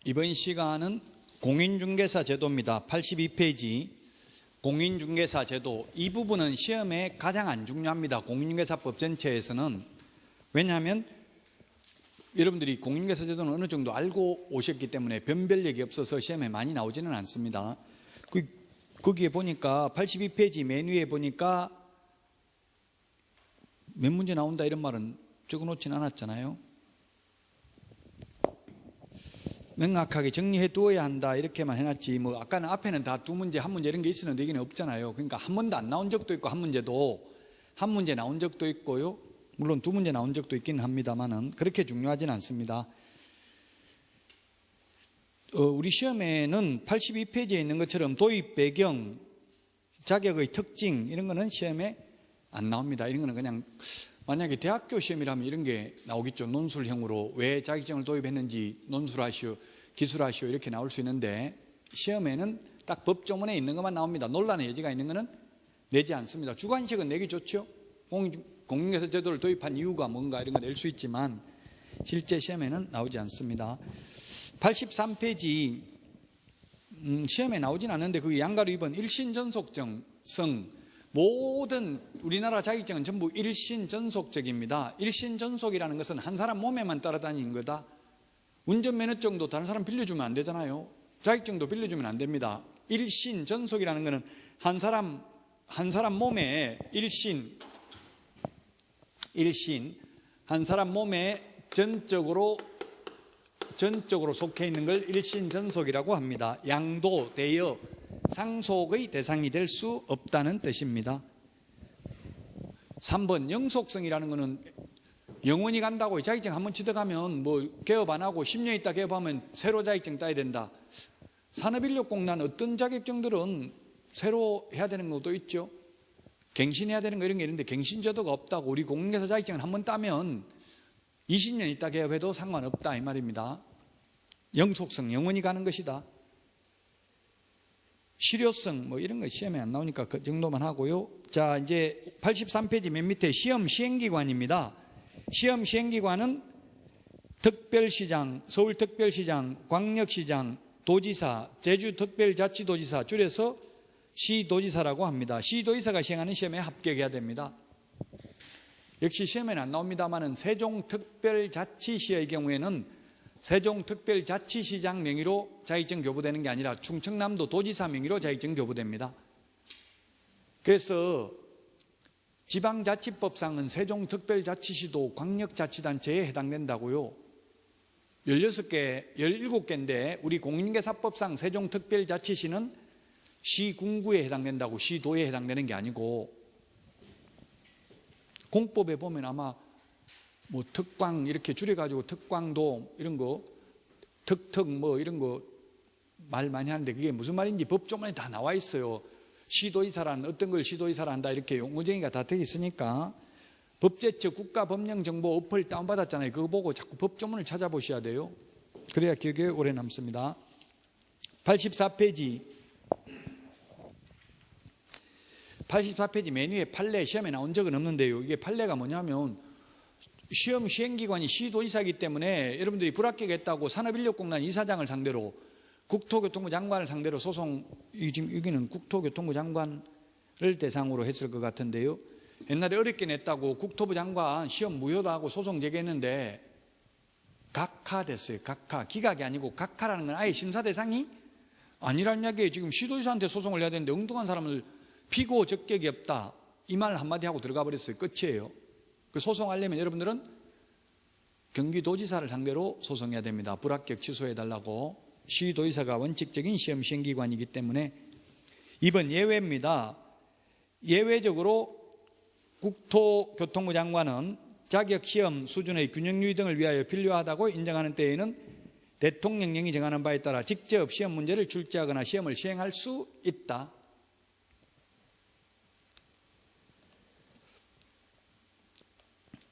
이번 시간은 공인중개사 제도입니다. 82페이지 공인중개사 제도. 이 부분은 시험에 가장 안 중요합니다. 공인중개사법 전체에서는. 왜냐하면 여러분들이 공인중개사 제도는 어느 정도 알고 오셨기 때문에 변별력이 없어서 시험에 많이 나오지는 않습니다. 거기에 보니까 82페이지 메뉴에 보니까 몇 문제 나온다 이런 말은 적어놓진 않았잖아요. 명확하게 정리해 두어야 한다 이렇게만 해놨지, 뭐 아까는 앞에는 다 두 문제 한 문제 이런 게 있었는데 여기는 없잖아요. 그러니까 한 번도 안 나온 적도 있고 한 문제 나온 적도 있고요, 물론 두 문제 나온 적도 있긴 합니다만은 그렇게 중요하진 않습니다. 우리 시험에는 82페이지에 있는 것처럼 도입 배경, 자격의 특징 이런 거는 시험에 안 나옵니다. 이런 거는 그냥 만약에 대학교 시험이라면 이런 게 나오겠죠. 논술형으로 왜 자격증을 도입했는지 논술하시오, 기술하시오 이렇게 나올 수 있는데 시험에는 딱 법조문에 있는 것만 나옵니다. 논란의 여지가 있는 것은 내지 않습니다. 주관식은 내기 좋죠. 공인중개사 제도를 도입한 이유가 뭔가 이런 거 낼 수 있지만 실제 시험에는 나오지 않습니다. 83페이지 시험에 나오진 않는데 그 양가로 2번 일신전속성. 모든 우리나라 자격증은 전부 일신전속적입니다. 일신전속이라는 것은 한 사람 몸에만 따라다니는 거다. 운전면허증도 다른 사람 빌려주면 안 되잖아요. 자격증도 빌려주면 안 됩니다. 일신전속이라는 것은 한 사람 몸에 일신 한 사람 몸에 전적으로 속해 있는 걸 일신전속이라고 합니다. 양도, 대여, 상속의 대상이 될 수 없다는 뜻입니다. 3번 영속성이라는 것은 영원히 간다고. 자격증 한번 취득하면 뭐 개업 안 하고 10년 있다 개업하면 새로 자격증 따야 된다. 산업인력공단 어떤 자격증들은 새로 해야 되는 것도 있죠. 갱신해야 되는 거 이런 게 있는데 갱신제도가 없다고. 우리 공인중개사 자격증을 한번 따면 20년 있다 개업해도 상관없다 이 말입니다. 영속성, 영원히 가는 것이다. 실효성 뭐 이런 거 시험에 안 나오니까 그 정도만 하고요. 자, 이제 83페이지 맨 밑에 시험 시행기관입니다. 시험 시행기관은 특별시장, 서울특별시장, 광역시장, 도지사, 제주특별자치도지사 줄여서 시도지사라고 합니다. 시도지사가 시행하는 시험에 합격해야 됩니다. 역시 시험에는 안 나옵니다만은 세종특별자치시의 경우에는 세종특별자치시장 명의로 자격증 교부되는 게 아니라 충청남도 도지사 명의로 자격증 교부됩니다. 그래서 지방자치법상은 세종특별자치시도 광역자치단체에 해당된다고요. 17개인데 우리 공인중개사법상 세종특별자치시는 시군구에 해당된다고, 시도에 해당되는 게 아니고, 공법에 보면 아마 뭐 특광 이렇게 줄여가지고 특광도 이런 거, 특특 뭐 이런 거 말 많이 하는데 그게 무슨 말인지 법조문에 다 나와 있어요. 시도이사란 어떤 걸 시도이사라 한다 이렇게 용어쟁이가 다 되어 있으니까. 법제처 국가법령정보 어플 다운받았잖아요. 그거 보고 자꾸 법조문을 찾아보셔야 돼요. 그래야 기억에 오래 남습니다. 84페이지 메뉴에 판례 시험에 나온 적은 없는데요. 이게 판례가 뭐냐면 시험 시행기관이 시도지사이기 때문에 여러분들이 불합격했다고 산업인력공단 이사장을 상대로, 국토교통부 장관을 상대로 소송, 지금 여기는 국토교통부 장관을 대상으로 했을 것 같은데요. 옛날에 어렵게 냈다고 국토부 장관 시험 무효다 하고 소송 제기했는데 각하됐어요. 각하. 기각이 아니고 각하라는 건 아예 심사 대상이 아니란 이야기예요. 지금 시도지사한테 소송을 해야 되는데 엉뚱한 사람을 피고 적격이 없다 이 말 한마디 하고 들어가 버렸어요. 끝이에요. 그 소송하려면 여러분들은 경기도지사를 상대로 소송해야 됩니다. 불합격 취소해달라고. 시도지사가 원칙적인 시험 시행기관이기 때문에. 2번 예외입니다. 예외적으로 국토교통부 장관은 자격시험 수준의 균형 유지 등을 위하여 필요하다고 인정하는 때에는 대통령령이 정하는 바에 따라 직접 시험 문제를 출제하거나 시험을 시행할 수 있다.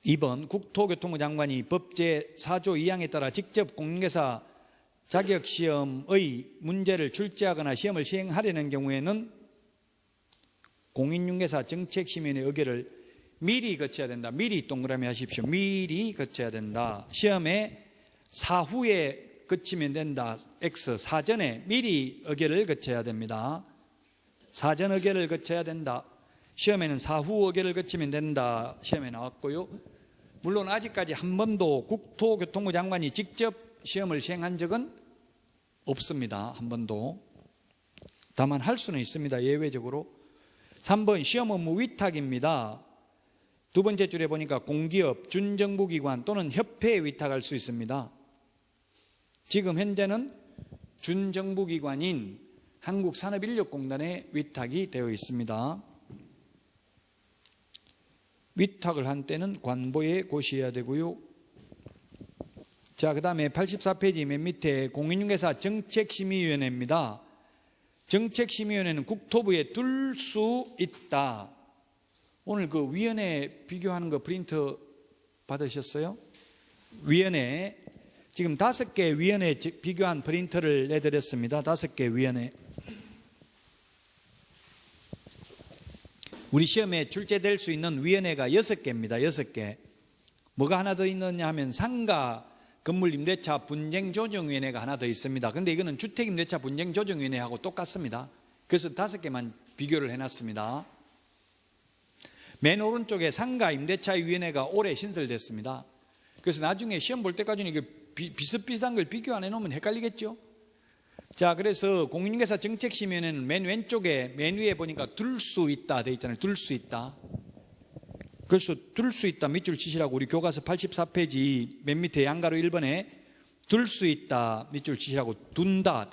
(2번) 국토교통부 장관이 법제 4조 2항에 따라 직접 공인중개사 자격시험의 문제를 출제하거나 시험을 시행하려는 경우에는 공인중개사 정책심의원의 의결을 미리 거쳐야 된다. 미리 동그라미 하십시오. 미리 거쳐야 된다. 시험에 사후에 거치면 된다. X 사전에 미리 의결을 거쳐야 됩니다. 사전 의결을 거쳐야 된다. 시험에는 사후 의결을 거치면 된다. 시험에 나왔고요. 물론 아직까지 한 번도 국토교통부 장관이 직접 시험을 시행한 적은 없습니다. 한 번도. 다만 할 수는 있습니다. 예외적으로. 3번 시험 업무 위탁입니다. 두 번째 줄에 보니까 공기업, 준정부기관 또는 협회에 위탁할 수 있습니다. 지금 현재는 준정부기관인 한국산업인력공단에 위탁이 되어 있습니다. 위탁을 한 때는 관보에 고시해야 되고요. 자, 그 다음에 84페이지 맨 밑에 공인중개사 정책심의위원회입니다. 정책심의위원회는 국토부에 둘 수 있다. 오늘 그 위원회 비교하는 거 프린트 받으셨어요? 위원회 지금 5개 위원회 비교한 프린트를 내드렸습니다. 5개 위원회. 우리 시험에 출제될 수 있는 위원회가 6개입니다. 6개. 뭐가 하나 더 있느냐 하면 상가 건물임대차 분쟁조정위원회가 하나 더 있습니다. 그런데 이거는 주택임대차 분쟁조정위원회하고 똑같습니다. 그래서 5개만 비교를 해놨습니다. 맨 오른쪽에 상가임대차위원회가 올해 신설됐습니다. 그래서 나중에 시험 볼 때까지는 이게 비슷비슷한 걸 비교 안 해놓으면 헷갈리겠죠. 자, 그래서 공인중개사 정책심의위원회는 맨 왼쪽에 맨 위에 보니까 둘 수 있다 돼 있잖아요. 둘 수 있다. 그래서 둘 수 있다 밑줄 치시라고 우리 교과서 84페이지 맨 밑에 양가로 1번에 둘 수 있다 밑줄 치시라고 둔다.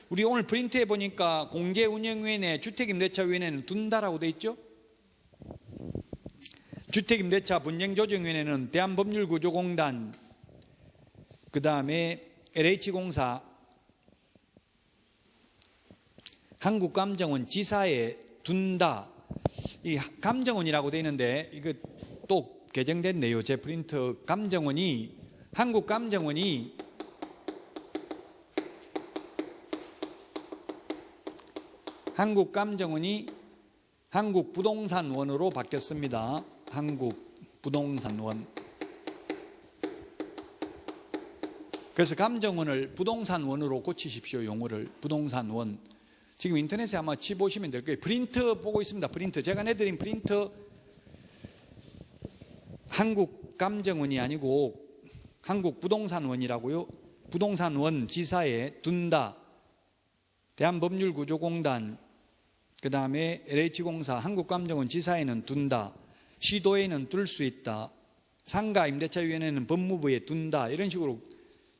우리 오늘 프린트에 보니까 공제운영위원회, 주택임대차위원회는 둔다라고 돼 있죠. 주택임대차 분쟁조정위원회는 대한법률구조공단, 그 다음에 LH공사, 한국감정원, 지사에 둔다. 이 감정원이라고 되어 있는데 이거 또 개정됐네요. 제 프린트. 감정원이 한국감정원이 한국부동산원으로 바뀌었습니다. 한국부동산원. 그래서 감정원을 부동산원으로 고치십시오. 용어를 부동산원. 지금 인터넷에 아마 치보시면 될 거예요. 프린트 보고 있습니다. 프린트. 제가 내드린 프린트 한국감정원이 아니고 한국부동산원이라고요. 부동산원 지사에 둔다. 대한법률구조공단, 그 다음에 LH공사, 한국감정원 지사에는 둔다. 시도에는 둘 수 있다. 상가임대차위원회는 법무부에 둔다. 이런 식으로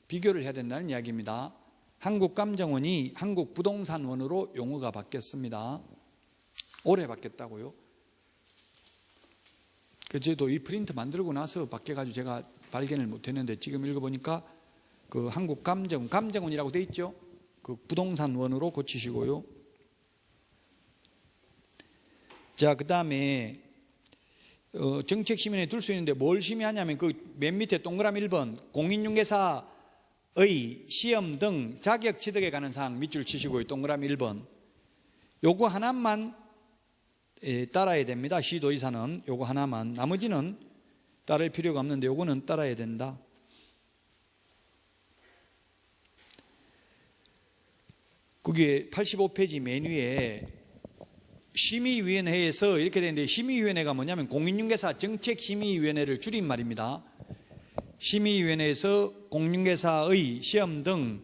비교를 해야 된다는 이야기입니다. 한국감정원이 한국부동산원으로 용어가 바뀌었습니다. 올해 바뀌었다고요. 저도 이 프린트 만들고 나서 바뀌어가지고 제가 발견을 못했는데 지금 읽어보니까 그 감정원이라고 돼 있죠. 그 부동산원으로 고치시고요. 자, 그 다음에 정책심의위원회에 둘 수 있는데 뭘 심의하냐면 그 맨 밑에 동그라미 1번 공인중개사의 시험 등 자격 취득에 관한 사항 밑줄 치시고요. 동그라미 1번 요거 하나만 따라야 됩니다. 시도의사는 요거 하나만, 나머지는 따를 필요가 없는데 요거는 따라야 된다. 그게 85페이지 맨 위에 심의위원회에서 이렇게 되는데, 심의위원회가 뭐냐면 공인중개사 정책심의위원회를 줄인 말입니다. 심의위원회에서 공인중개사의 시험 등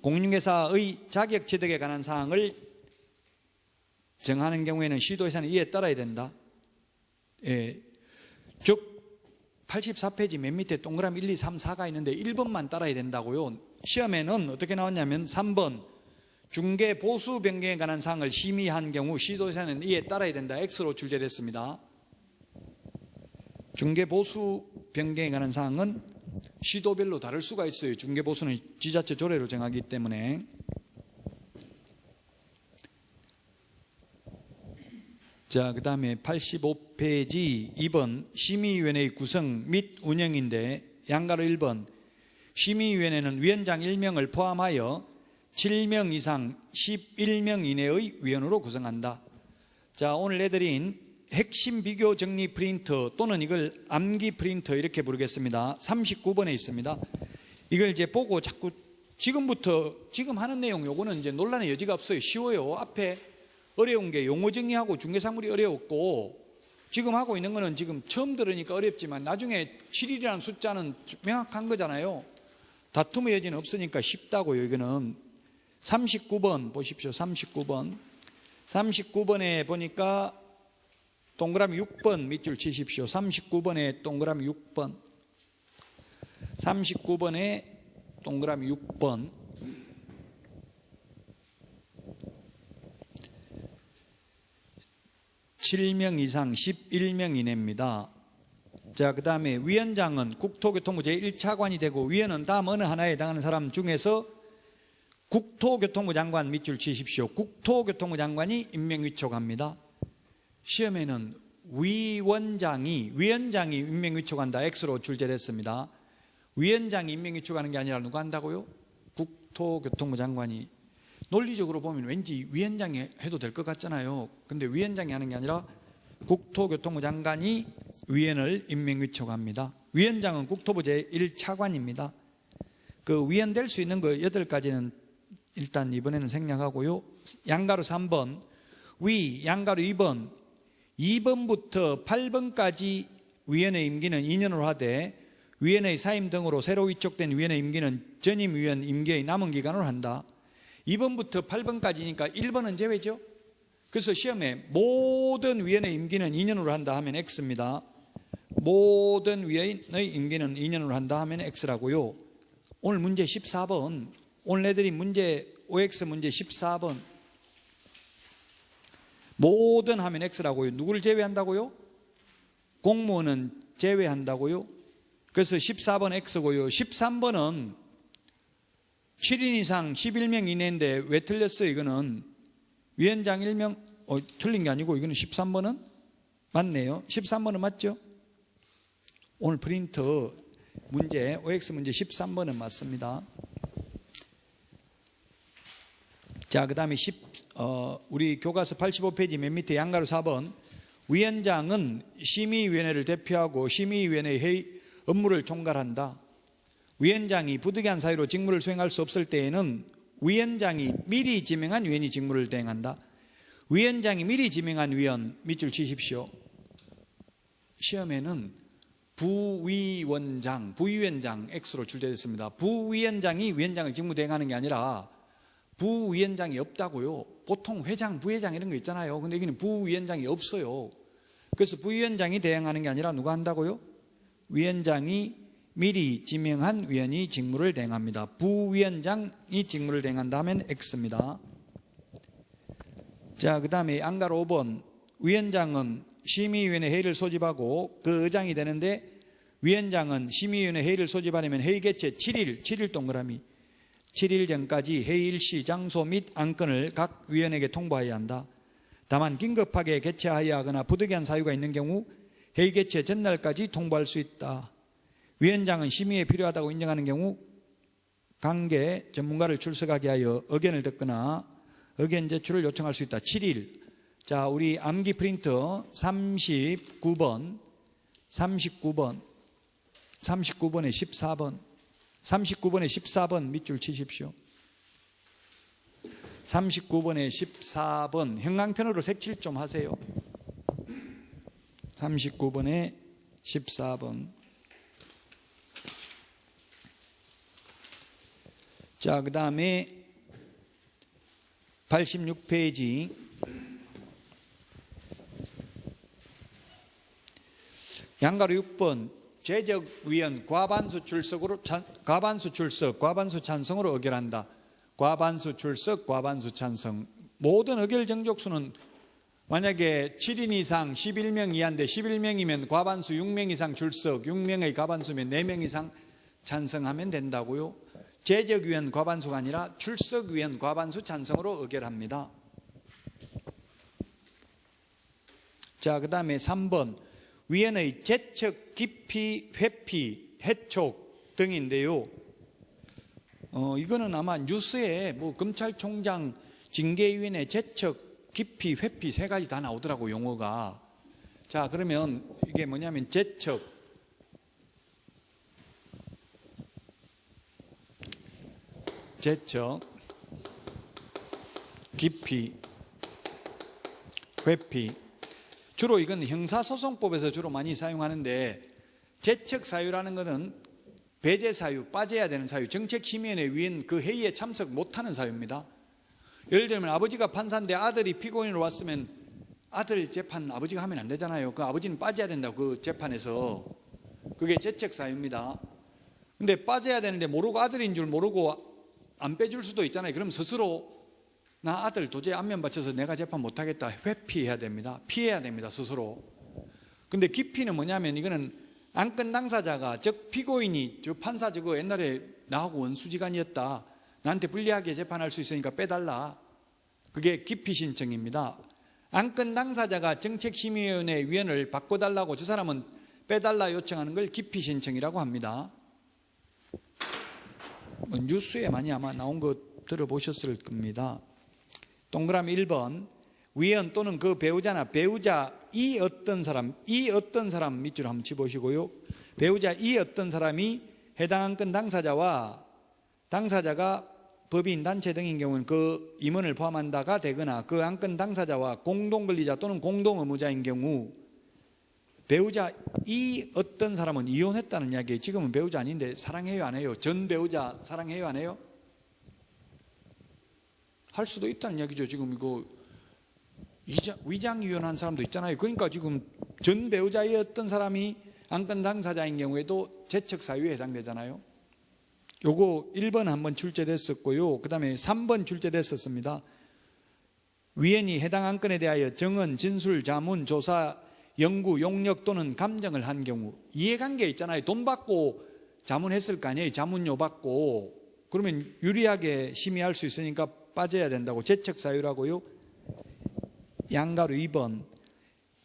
공인중개사의 자격 취득에 관한 사항을 정하는 경우에는 시도의사는 이에 따라야 된다. 예. 즉 84페이지 맨 밑에 동그라미 1, 2, 3, 4가 있는데 1번만 따라야 된다고요. 시험에는 어떻게 나왔냐면 3번 중개 보수 변경에 관한 사항을 심의한 경우 시도의사는 이에 따라야 된다. X로 출제됐습니다. 중개 보수 변경에 관한 사항은 시도별로 다를 수가 있어요. 중개 보수는 지자체 조례로 정하기 때문에. 자, 그 다음에 85페이지 2번 심의위원회의 구성 및 운영인데 양가로 1번 심의위원회는 위원장 1명을 포함하여 7명 이상 11명 이내의 위원으로 구성한다. 자, 오늘 내드린 핵심 비교 정리 프린트 또는 이걸 암기 프린트 이렇게 부르겠습니다. 39번에 있습니다. 이걸 이제 보고 자꾸 지금부터 지금 하는 내용 요거는 이제 논란의 여지가 없어요. 쉬워요. 앞에 어려운 게 용어 정의하고 중개사물이 어려웠고, 지금 하고 있는 거는 지금 처음 들으니까 어렵지만 나중에 7일이라는 숫자는 명확한 거잖아요. 다툼의 여지는 없으니까 쉽다고요. 이거는 39번 보십시오. 39번에 보니까 동그라미 6번 밑줄 치십시오. 39번에 동그라미 6번. 39번에 동그라미 6번. (7명) 이상 11명 이내입니다. 자, 그 다음에 위원장은 국토교통부 제1차관이 되고, 위원은 다음 어느 하나에 해당하는 사람 중에서 국토교통부 장관 밑줄 치십시오. 국토교통부 장관이 임명위촉합니다. 시험에는 위원장이 임명위촉한다 X로 출제됐습니다. 위원장이 임명위촉하는 게 아니라 누가 한다고요? 국토교통부 장관이. 논리적으로 보면 왠지 위원장이 해도 될 것 같잖아요. 근데 위원장이 하는 게 아니라 국토교통부 장관이 위원을 임명위촉합니다. 위원장은 국토부 제1차관입니다. 그 위원 될 수 있는 거 8가지는 일단 이번에는 생략하고요. 양가로 3번, 양가로 2번부터 8번까지 위원의 임기는 2년으로 하되, 위원의 사임 등으로 새로 위촉된 위원의 임기는 전임 위원 임기의 남은 기간으로 한다. 2번부터 8번까지니까 1번은 제외죠. 그래서 시험에 모든 위원의 임기는 2년으로 한다 하면 X입니다. 모든 위원의 임기는 2년으로 한다 하면 X라고요. 오늘 문제 14번, 오늘 내드린 문제 OX 문제 14번, 모든 하면 X라고요. 누구를 제외한다고요? 공무원은 제외한다고요. 그래서 14번 X고요. 13번은 7인 이상 11명 이내인데 왜 틀렸어요? 이거는 위원장 1명 틀린 게 아니고, 이거는 13번은 맞네요. 13번은 맞죠? 오늘 프린터 문제 OX 문제 13번은 맞습니다. 자, 그 다음에 우리 교과서 85페이지 맨 밑에 양가로 4번, 위원장은 심의위원회를 대표하고 심의위원회의 회의 업무를 총괄한다. 위원장이 부득이한 사유로 직무를 수행할 수 없을 때에는 위원장이 미리 지명한 위원이 직무를 대행한다. 위원장이 미리 지명한 위원 밑줄 치십시오. 시험에는 부위원장 X로 출제됐습니다. 부위원장이 위원장을 직무 대행하는 게 아니라 부위원장이 없다고요. 보통 회장, 부회장 이런 거 있잖아요. 근데 여기는 부위원장이 없어요. 그래서 부위원장이 대행하는 게 아니라 누가 한다고요? 위원장이 미리 지명한 위원이 직무를 대행합니다. 부위원장이 직무를 대행한다면 X입니다. 자, 그 다음에 양가로 5번, 위원장은 심의위원회 회의를 소집하고 그 의장이 되는데, 위원장은 심의위원회 회의를 소집하려면 회의 개최 7일 동그라미 7일 전까지 회의 일시, 장소 및 안건을 각 위원에게 통보해야 한다. 다만 긴급하게 개최하여야 하거나 부득이한 사유가 있는 경우 회의 개최 전날까지 통보할 수 있다. 위원장은 심의에 필요하다고 인정하는 경우 관계 전문가를 출석하게 하여 의견을 듣거나 의견 제출을 요청할 수 있다. 7일. 자, 우리 암기 프린터 39번에 14번 39번에 14번 밑줄 치십시오. 39번에 14번 형광펜으로 색칠 좀 하세요. 39번에 14번. 자, 그 다음에 86페이지 양가로 6번, 재적위원 과반수 출석, 과반수 찬성으로 의결한다. 과반수 출석, 과반수 찬성. 모든 의결 정족수는 만약에 7인 이상 11명 이하인데 11명이면 과반수 6명 이상 출석, 6명의 과반수면 4명 이상 찬성하면 된다고요. 재적위원 과반수가 아니라 출석위원 과반수 찬성으로 의결합니다. 자, 그 다음에 3번, 위원의 제척, 기피, 회피, 해촉 등인데요. 이거는 아마 뉴스에 뭐 검찰총장 징계위원회 제척, 기피, 회피 3가지 다 나오더라고, 용어가. 자, 그러면 이게 뭐냐면 제척, 제척, 기피, 회피. 주로 이건 형사소송법에서 주로 많이 사용하는데, 제척 사유라는 것은 배제 사유, 빠져야 되는 사유, 정책심의위원회 위원 그 회의에 참석 못하는 사유입니다. 예를 들면 아버지가 판사인데 아들이 피고인으로 왔으면 아들 재판 아버지가 하면 안 되잖아요. 그 아버지는 빠져야 된다고, 그 재판에서. 그게 제척 사유입니다. 근데 빠져야 되는데 모르고 아들인 줄 모르고 안 빼줄 수도 있잖아요. 그럼 스스로 나 아들 도저히 안면 받쳐서 내가 재판 못하겠다, 회피해야 됩니다. 피해야 됩니다, 스스로. 근데 기피는 뭐냐면, 이거는 안건 당사자가, 즉 피고인이 저 판사 저거 옛날에 나하고 원수지간이었다, 나한테 불리하게 재판할 수 있으니까 빼달라, 그게 기피 신청입니다. 안건 당사자가 정책심의위원회 위원을 바꿔달라고 저 사람은 빼달라 요청하는 걸 기피 신청이라고 합니다. 뉴스에 많이 아마 나온 거 들어보셨을 겁니다. 동그라미 1번, 위원 또는 그 배우자나 배우자 이 어떤 사람 밑줄로 한번 집어보시고요. 배우자 이 어떤 사람이 해당 안건 당사자와 당사자가 법인, 단체 등인 경우는 그 임원을 포함한다가 되거나, 그 안건 당사자와 공동권리자 또는 공동의무자인 경우, 배우자 이 어떤 사람은 이혼했다는 이야기예요. 지금은 배우자 아닌데 사랑해요 안 해요? 전 배우자 사랑해요 안 해요? 할 수도 있다는 이야기죠. 지금 이거 위장 이혼한 사람도 있잖아요. 그러니까 지금 전 배우자의 어떤 사람이 안건 당사자인 경우에도 제척 사유에 해당되잖아요. 요거 1번 한번 출제됐었고요. 그 다음에 3번 출제됐었습니다. 위원이 해당 안건에 대하여 정언, 진술, 자문, 조사, 연구, 용역 또는 감정을 한 경우, 이해관계 있잖아요. 돈 받고 자문했을 거 아니에요. 자문료 받고. 그러면 유리하게 심의할 수 있으니까 빠져야 된다고, 제척 사유라고요. 양가로 2번,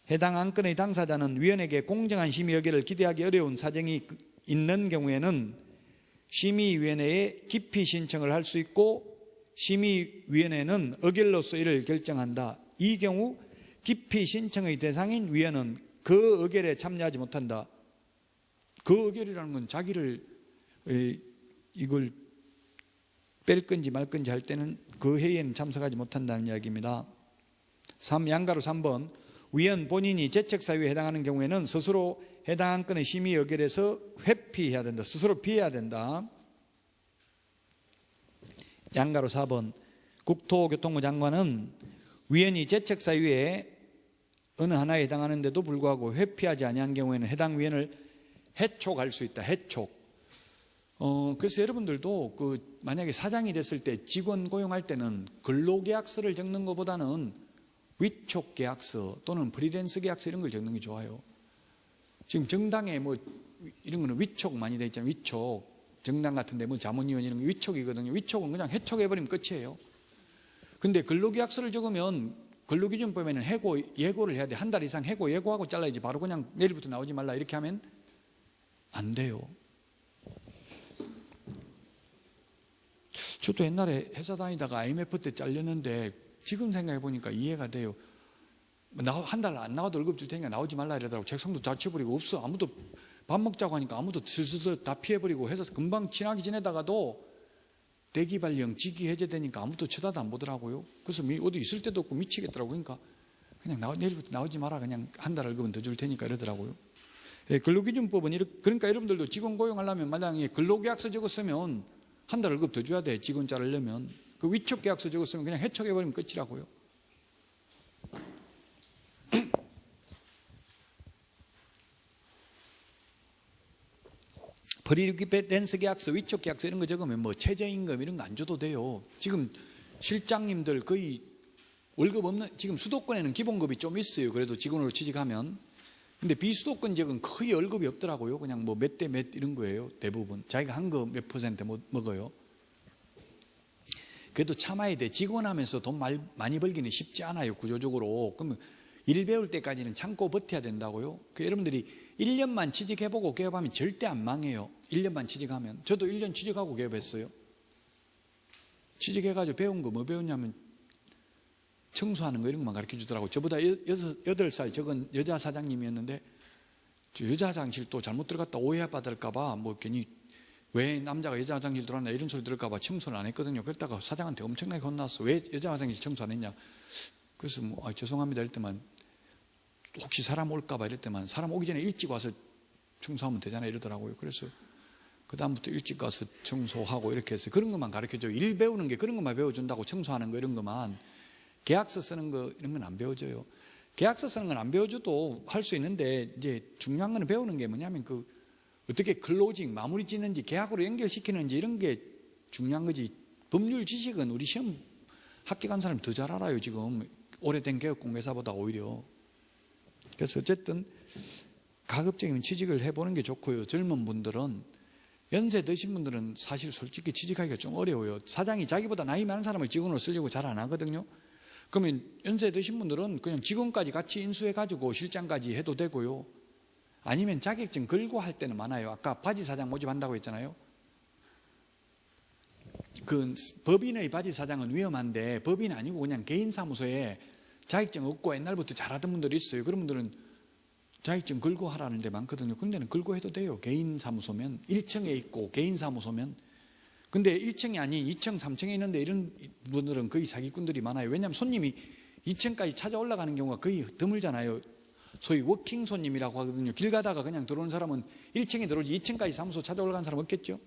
해당 안건의 당사자는 위원에게 공정한 심의 여기를 기대하기 어려운 사정이 있는 경우에는 심의위원회에 기피 신청을 할 수 있고, 심의위원회는 의결로서 이를 결정한다. 이 경우 기피 신청의 대상인 위원은 그 의결에 참여하지 못한다. 그 의결이라는 건 자기를 이걸 뺄 건지 말 건지 할 때는 그 회의에는 참석하지 못한다는 이야기입니다. 양가로 3번, 위원 본인이 제척 사유에 해당하는 경우에는 스스로 해당 안건의 심의 의결에서 회피해야 된다. 스스로 피해야 된다. 양가로 4번, 국토교통부 장관은 위원이 제척 사유에 어느 하나에 해당하는데도 불구하고 회피하지 아니한 경우에는 해당 위원을 해촉할 수 있다. 해촉. 그래서 여러분들도 만약에 사장이 됐을 때 직원 고용할 때는 근로계약서를 적는 것보다는 위촉계약서 또는 프리랜서 계약서 이런 걸 적는 게 좋아요. 지금 정당에 뭐 이런 거는 위촉 많이 돼 있잖아요. 위촉. 정당 같은데 뭐 자문위원 이런 게 위촉이거든요. 위촉은 그냥 해촉해버리면 끝이에요. 근데 근로계약서를 적으면 근로기준법에는 예고를 해야 돼. 한 달 이상 예고하고 잘라야지. 바로 그냥 내일부터 나오지 말라 이렇게 하면 안 돼요. 저도 옛날에 회사 다니다가 IMF 때 잘렸는데 지금 생각해 보니까 이해가 돼요. 한 달 안 나와도 월급 줄 테니까 나오지 말라 이러더라고. 책상도 다 치워버리고 없어. 아무도 밥 먹자고 하니까 아무도 슬슬 다 피해버리고 해서 금방 친하게 지내다가도 대기발령, 직위 해제되니까 아무도 쳐다도 안 보더라고요. 그래서 어디 있을 때도 없고 미치겠더라고요. 그러니까 그냥 내일부터 나오지 마라. 그냥 한 달 월급은 더 줄 테니까 이러더라고요. 근로기준법은 그러니까 여러분들도 직원 고용하려면 만약에 근로계약서 적었으면 한 달 월급 더 줘야 돼. 직원 자르려면. 그 위촉계약서 적었으면 그냥 해촉해버리면 끝이라고요. 프리랜서 계약서, 위촉 계약서 이런 거 적으면 뭐 최저임금 이런 거 안 줘도 돼요. 지금 실장님들 거의 월급 없는, 지금 수도권에는 기본급이 좀 있어요. 그래도 직원으로 취직하면. 근데 비수도권 지역은 거의 월급이 없더라고요. 그냥 뭐 몇 대 몇 이런 거예요. 대부분. 자기가 한 거 몇 퍼센트 먹어요. 그래도 참아야 돼. 직원 하면서 돈 많이 벌기는 쉽지 않아요. 구조적으로. 그러면 일 배울 때까지는 참고 버텨야 된다고요. 여러분들이 1년만 취직해보고 개업하면 절대 안 망해요. 1년만 취직하면. 저도 1년 취직하고 개업했어요. 취직해가지고 배운 거 뭐 배웠냐면 청소하는 거 이런 것만 가르쳐 주더라고요. 저보다 8살 적은 여자 사장님이었는데 저 여자 화장실 또 잘못 들어갔다 오해받을까 봐 뭐 괜히 왜 남자가 여자 화장실 들어왔나 이런 소리 들을까 봐 청소를 안 했거든요. 그랬다가 사장한테 엄청나게 혼났어. 왜 여자 화장실 청소 안 했냐. 그래서 뭐 죄송합니다 이럴 때만, 혹시 사람 올까 봐 이럴 때만, 사람 오기 전에 일찍 와서 청소하면 되잖아 이러더라고요. 그래서 그 다음부터 일찍 가서 청소하고 이렇게 해서 그런 것만 가르쳐줘요. 일 배우는 게 그런 것만 배워준다고, 청소하는 거 이런 것만. 계약서 쓰는 거 이런 건 안 배워줘요. 계약서 쓰는 건 안 배워줘도 할 수 있는데, 이제 중요한 거는 배우는 게 뭐냐면 어떻게 클로징, 마무리 짓는지, 계약으로 연결시키는지 이런 게 중요한 거지. 법률 지식은 우리 시험 학교 간 사람이 더 잘 알아요. 지금 오래된 개업공개사보다 오히려. 그래서 어쨌든 가급적이면 취직을 해보는 게 좋고요. 젊은 분들은, 연세 드신 분들은 사실 솔직히 취직하기가 좀 어려워요. 사장이 자기보다 나이 많은 사람을 직원으로 쓰려고 잘 안 하거든요. 그러면 연세 드신 분들은 그냥 직원까지 같이 인수해가지고 실장까지 해도 되고요. 아니면 자격증 걸고 할 때는 많아요. 아까 바지 사장 모집한다고 했잖아요. 그 법인의 바지 사장은 위험한데, 법인 아니고 그냥 개인 사무소에 자격증 없고 옛날부터 잘하던 분들이 있어요. 그런 분들은 자격증 걸고 하라는 데 많거든요. 그런 데는 걸고 해도 돼요. 개인 사무소면 1층에 있고 개인 사무소면. 근데 1층이 아닌 2층, 3층에 있는데 이런 분들은 거의 사기꾼들이 많아요. 왜냐하면 손님이 2층까지 찾아 올라가는 경우가 거의 드물잖아요. 소위 워킹 손님이라고 하거든요. 길 가다가 그냥 들어오는 사람은 1층에 들어오지 2층까지 사무소 찾아 올라가는 사람 없겠죠.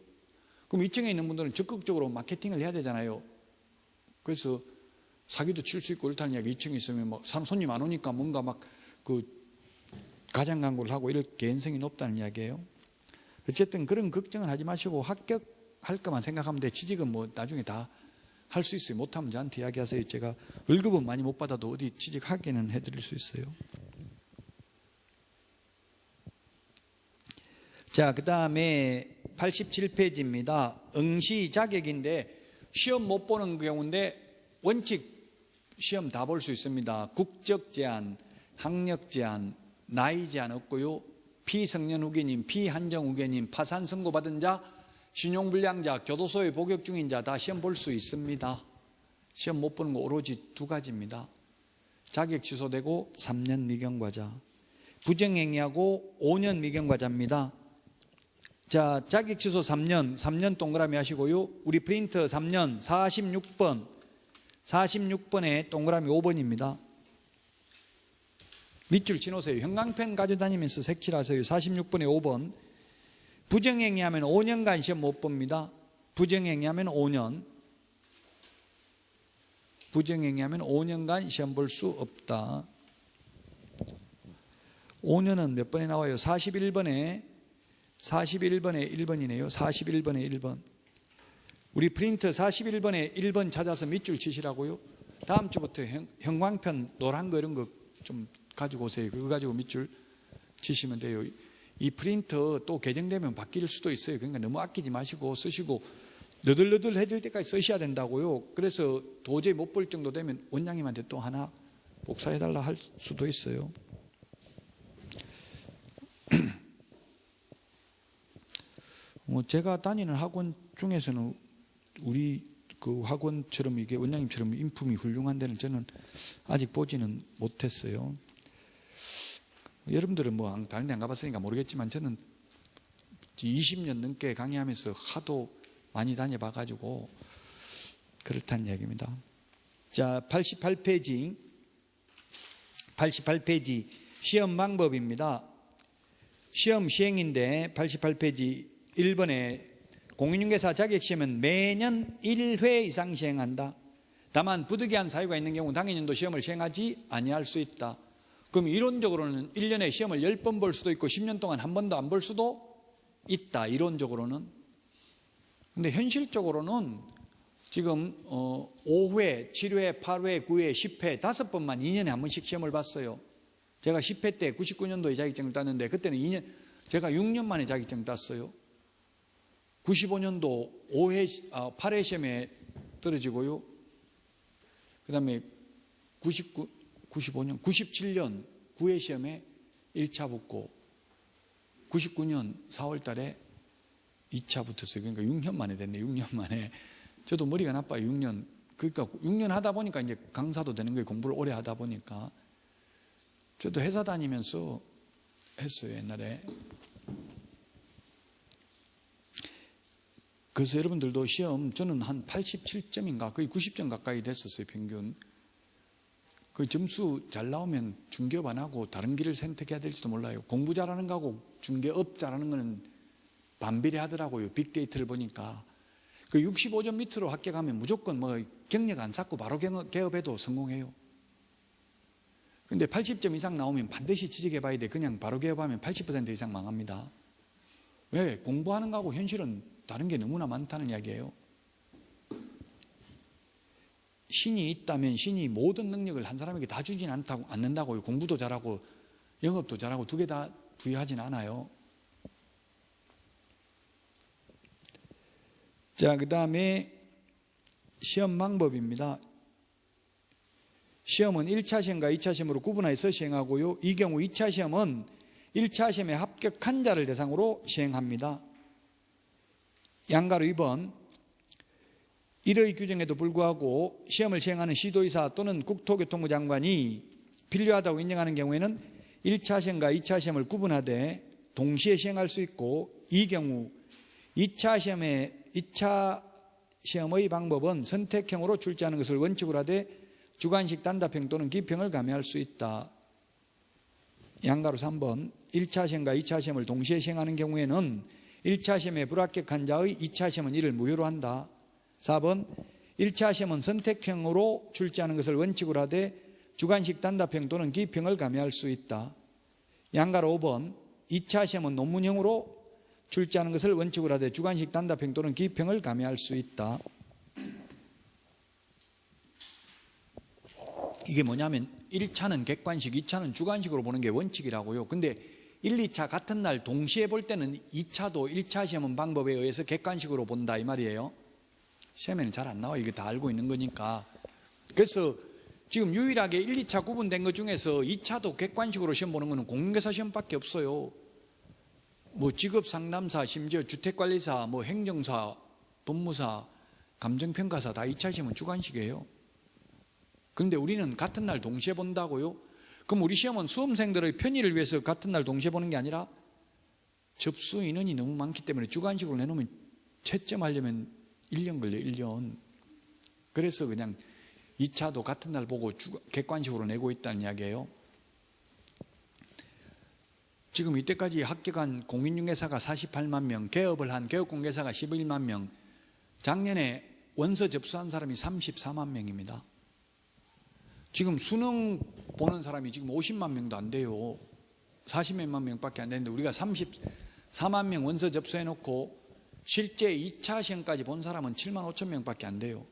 그럼 2층에 있는 분들은 적극적으로 마케팅을 해야 되잖아요. 그래서 사기도 칠 수 있고 그렇다는 이야기. 2층에 있으면 막 손님 안 오니까 뭔가 막 가장 광고를 하고 이럴 개연성이 높다는 이야기예요. 어쨌든 그런 걱정은 하지 마시고 합격할 것만 생각하면 돼. 취직은 뭐 나중에 다 할 수 있어요. 못하면 저한테 이야기하세요. 제가 월급은 많이 못 받아도 어디 취직하기는 해드릴 수 있어요. 자, 그 다음에 87페이지입니다. 응시 자격인데 시험 못 보는 경우인데 원칙 시험 다 볼 수 있습니다. 국적 제한, 학력 제한, 나이 제한 없고요. 피성년 후견인, 피한정 후견인, 파산 선고받은 자, 신용불량자, 교도소에 복역 중인 자 다 시험 볼 수 있습니다. 시험 못 보는 거 오로지 두 가지입니다. 자격 취소되고 3년 미경과자, 부정행위하고 5년 미경과자입니다. 자, 자격 취소 3년 동그라미 하시고요. 우리 프린터 3년 46번에 동그라미 5번입니다. 밑줄 치놓으세요. 형광펜 가져다니면서 색칠하세요. 46번에 5번. 부정행위하면 5년간 시험 못 봅니다. 부정행위하면 5년. 부정행위하면 5년간 시험 볼 수 없다. 5년은 몇 번에 나와요? 41번에 1번이네요. 41번에 1번. 우리 프린터 41번에 1번 찾아서 밑줄 치시라고요. 다음 주부터 형광펜 노란 거 이런 거 좀 가지고 오세요. 그거 가지고 밑줄 치시면 돼요. 이 프린터 또 개정되면 바뀔 수도 있어요. 그러니까 너무 아끼지 마시고 쓰시고 너덜너덜해질 때까지 쓰셔야 된다고요. 그래서 도저히 못 볼 정도 되면 원장님한테 또 하나 복사해달라 할 수도 있어요. 제가 다니는 학원 중에서는 우리 그 학원처럼 이게 원장님처럼 인품이 훌륭한 데는 저는 아직 보지는 못했어요. 여러분들은 뭐 다른 데 안 가봤으니까 모르겠지만 저는 20년 넘게 강의하면서 하도 많이 다녀봐가지고 그렇다는 이야기입니다. 자, 88페이지 시험 방법입니다. 시험 시행인데 88페이지 1번에 공인중개사 자격시험은 매년 1회 이상 시행한다. 다만 부득이한 사유가 있는 경우 당해년도 시험을 시행하지 아니할 수 있다. 그럼 이론적으로는 1년에 시험을 10번 볼 수도 있고 10년 동안 한 번도 안 볼 수도 있다. 이론적으로는. 근데 현실적으로는 지금 5회, 7회, 8회, 9회, 10회 5번만 2년에 한 번씩 시험을 봤어요. 제가 10회 때 99년도에 자격증을 땄는데 그때는 제가 6년 만에 자격증 땄어요. 95년도 8회 시험에 떨어지고요. 그 다음에 97년 9회 시험에 1차 붙고 99년 4월 달에 2차 붙었어요. 그러니까 6년 만에 됐네. 6년 만에. 저도 머리가 나빠요. 6년. 그러니까 6년 하다 보니까 이제 강사도 되는 거예요. 공부를 오래 하다 보니까. 저도 회사 다니면서 했어요. 옛날에. 그래서 여러분들도 시험 저는 한 87점인가 거의 90점 가까이 됐었어요. 평균. 그 점수 잘 나오면 중개업 안 하고 다른 길을 선택해야 될지도 몰라요. 공부 잘하는 거하고 중개업 잘하는 거는 반비례하더라고요. 빅데이터를 보니까. 그 65점 밑으로 합격하면 무조건 뭐 경력 안 쌓고 바로 개업해도 성공해요. 근데 80점 이상 나오면 반드시 취직해 봐야 돼. 그냥 바로 개업하면 80% 이상 망합니다. 왜? 공부하는 거하고 현실은 다른 게 너무나 많다는 이야기예요. 신이 있다면 신이 모든 능력을 한 사람에게 다 주진 않는다고요. 공부도 잘하고 영업도 잘하고 두 개 다 부여하진 않아요. 자, 그 다음에 시험 방법입니다. 시험은 1차 시험과 2차 시험으로 구분해서 시행하고요. 이 경우 2차 시험은 1차 시험에 합격한 자를 대상으로 시행합니다. 양가로 2번, 이러의 규정에도 불구하고 시험을 시행하는 시도의사 또는 국토교통부 장관이 필요하다고 인정하는 경우에는 1차 시험과 2차 시험을 구분하되 동시에 시행할 수 있고, 이 경우 2차 시험의 방법은 선택형으로 출제하는 것을 원칙으로 하되 주관식 단답형 또는 기평을 가미할 수 있다. 양가로 3번, 1차 시험과 2차 시험을 동시에 시행하는 경우에는 1차 시험에 불합격한 자의 2차 시험은 이를 무효로 한다. 4번, 1차 시험은 선택형으로 출제하는 것을 원칙으로 하되 주관식 단답형 또는 기평을 가미할 수 있다. 양가로 5번, 2차 시험은 논문형으로 출제하는 것을 원칙으로 하되 주관식 단답형 또는 기평을 가미할 수 있다. 이게 뭐냐면 1차는 객관식, 2차는 주관식으로 보는 게 원칙이라고요. 근데 1, 2차 같은 날 동시에 볼 때는 2차도 1차 시험 방법에 의해서 객관식으로 본다 이 말이에요. 시험에는 잘 안 나와. 이게 다 알고 있는 거니까. 그래서 지금 유일하게 1, 2차 구분된 것 중에서 2차도 객관식으로 시험 보는 거는 공인중개사 시험밖에 없어요. 뭐 직업상담사, 심지어 주택관리사, 뭐 행정사, 법무사, 감정평가사 다 2차 시험은 주관식이에요. 그런데 우리는 같은 날 동시에 본다고요? 그럼 우리 시험은 수험생들의 편의를 위해서 같은 날 동시에 보는 게 아니라 접수 인원이 너무 많기 때문에 주관식으로 내놓으면 채점하려면 1년 걸려요. 1년. 그래서 그냥 2차도 같은 날 보고 객관식으로 내고 있다는 이야기예요. 지금 이때까지 합격한 공인중개사가 48만 명, 개업을 한 개업공개사가 11만 명, 작년에 원서 접수한 사람이 34만 명입니다. 지금 수능 보는 사람이 지금 50만 명도 안 돼요. 40몇 명밖에 안 되는데 우리가 34만 명 원서 접수해 놓고 실제 2차 시험까지 본 사람은 7만 5천 명밖에 안 돼요.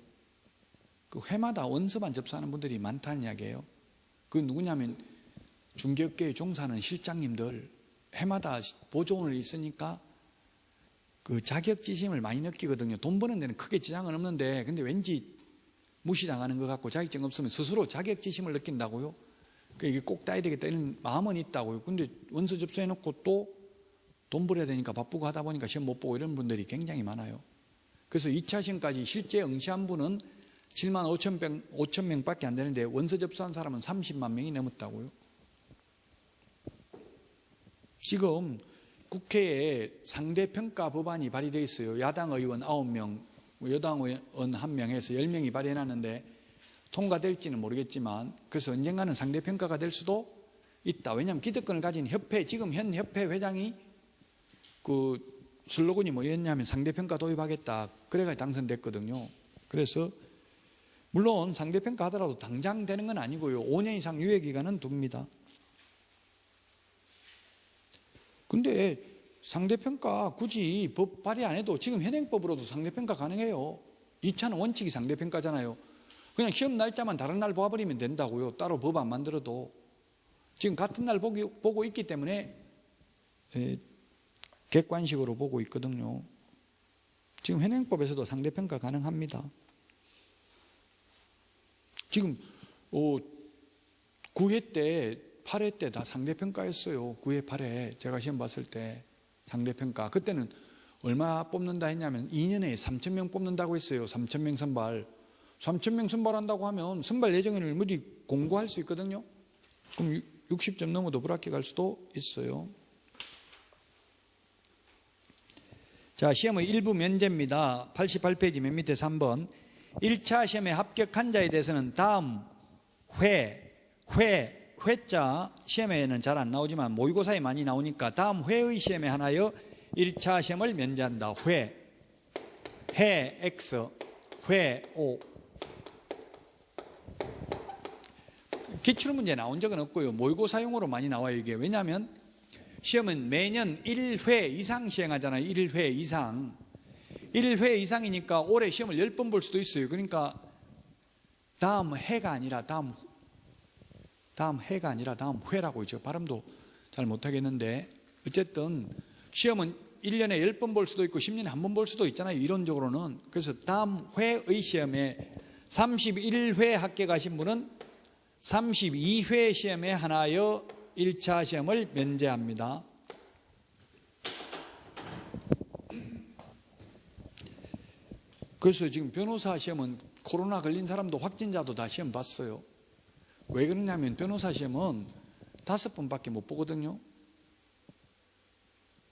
그 회마다 원서만 접수하는 분들이 많다는 이야기예요. 그 누구냐면 중개업계에 종사하는 실장님들, 해마다 보조원을 있으니까 그 자격지심을 많이 느끼거든요. 돈 버는 데는 크게 지장은 없는데 근데 왠지 무시당하는 것 같고 자격증 없으면 스스로 자격지심을 느낀다고요. 그러니까 이게 꼭 따야 되겠다 이런 마음은 있다고요. 근데 원서 접수해 놓고 또 돈 벌어야 되니까 바쁘고 하다 보니까 시험 못 보고 이런 분들이 굉장히 많아요. 그래서 2차 시험까지 실제 응시한 분은 7만 5천 명밖에 안 되는데 원서 접수한 사람은 30만 명이 넘었다고요. 지금 국회에 상대평가 법안이 발의되어 있어요. 야당 의원 9명, 여당 의원 1명 해서 10명이 발의해놨는데 통과될지는 모르겠지만 그래서 언젠가는 상대평가가 될 수도 있다. 왜냐하면 기득권을 가진 협회, 지금 현 협회 회장이 그 슬로건이 뭐였냐면 상대평가 도입하겠다. 그래가 당선됐거든요. 그래서 물론 상대평가 하더라도 당장 되는 건 아니고요. 5년 이상 유예기간은 둡니다. 근데 상대평가 굳이 법 발의 안 해도 지금 현행법으로도 상대평가 가능해요. 2차는 원칙이 상대평가잖아요. 그냥 시험 날짜만 다른 날 봐버리면 된다고요. 따로 법 안 만들어도. 지금 같은 날 보고 있기 때문에 객관식으로 보고 있거든요. 지금 현행법에서도 상대평가 가능합니다. 지금 9회 때 8회 때 다 상대평가였어요. 9회 8회 제가 시험 봤을 때 상대평가. 그때는 얼마 뽑는다 했냐면 2년에 3,000명 뽑는다고 했어요. 3,000명 선발. 3,000명 선발한다고 하면 선발 예정일을 미리 공고할 수 있거든요. 그럼 60점 넘어도 불합격할 수도 있어요. 자, 시험의 일부 면제입니다. 88페이지 맨 밑에 3번. 1차 시험에 합격한 자에 대해서는 다음 회자 시험에는 잘 안 나오지만 모의고사에 많이 나오니까 다음 회의 시험에 하나여 1차 시험을 면제한다. 회 X, 회 O. 기출문제 나온 적은 없고요. 모의고사용으로 많이 나와요, 이게. 왜냐하면 시험은 매년 1회 이상 시행하잖아요. 1회 이상. 1회 이상이니까 올해 시험을 10번 볼 수도 있어요. 그러니까 다음 해가 아니라 다음 해가 아니라 다음 회라고 있죠. 발음도 잘 못하겠는데 어쨌든 시험은 1년에 10번 볼 수도 있고 10년에 한 번 볼 수도 있잖아요. 이론적으로는. 그래서 다음 회의 시험에 31회 합격하신 분은 32회 시험에 하나여 1차 시험을 면제합니다. 그래서 지금 변호사 시험은 코로나 걸린 사람도 확진자도 다 시험 봤어요. 왜 그러냐면 변호사 시험은 5번밖에 못 보거든요.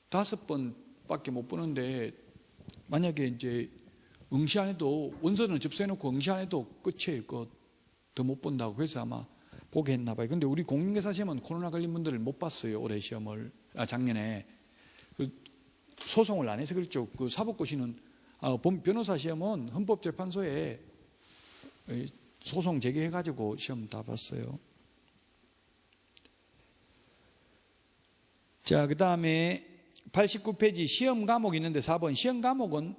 5번밖에 못 보는데 만약에 이제 응시 안 해도 원서는 접수해놓고 응시 안 해도 끝이에요. 더 못 본다고. 그래서 아마 보게 했나 봐요. 근데 우리 공인중개사 시험은 코로나 걸린 분들을 못 봤어요. 올해 시험을. 작년에. 소송을 안 해서 그렇죠. 그 사법고시는 변호사 시험은 헌법재판소에 소송 제기해가지고 시험 다 봤어요. 자, 그 다음에 89페이지 시험 과목이 있는데 4번. 시험 과목은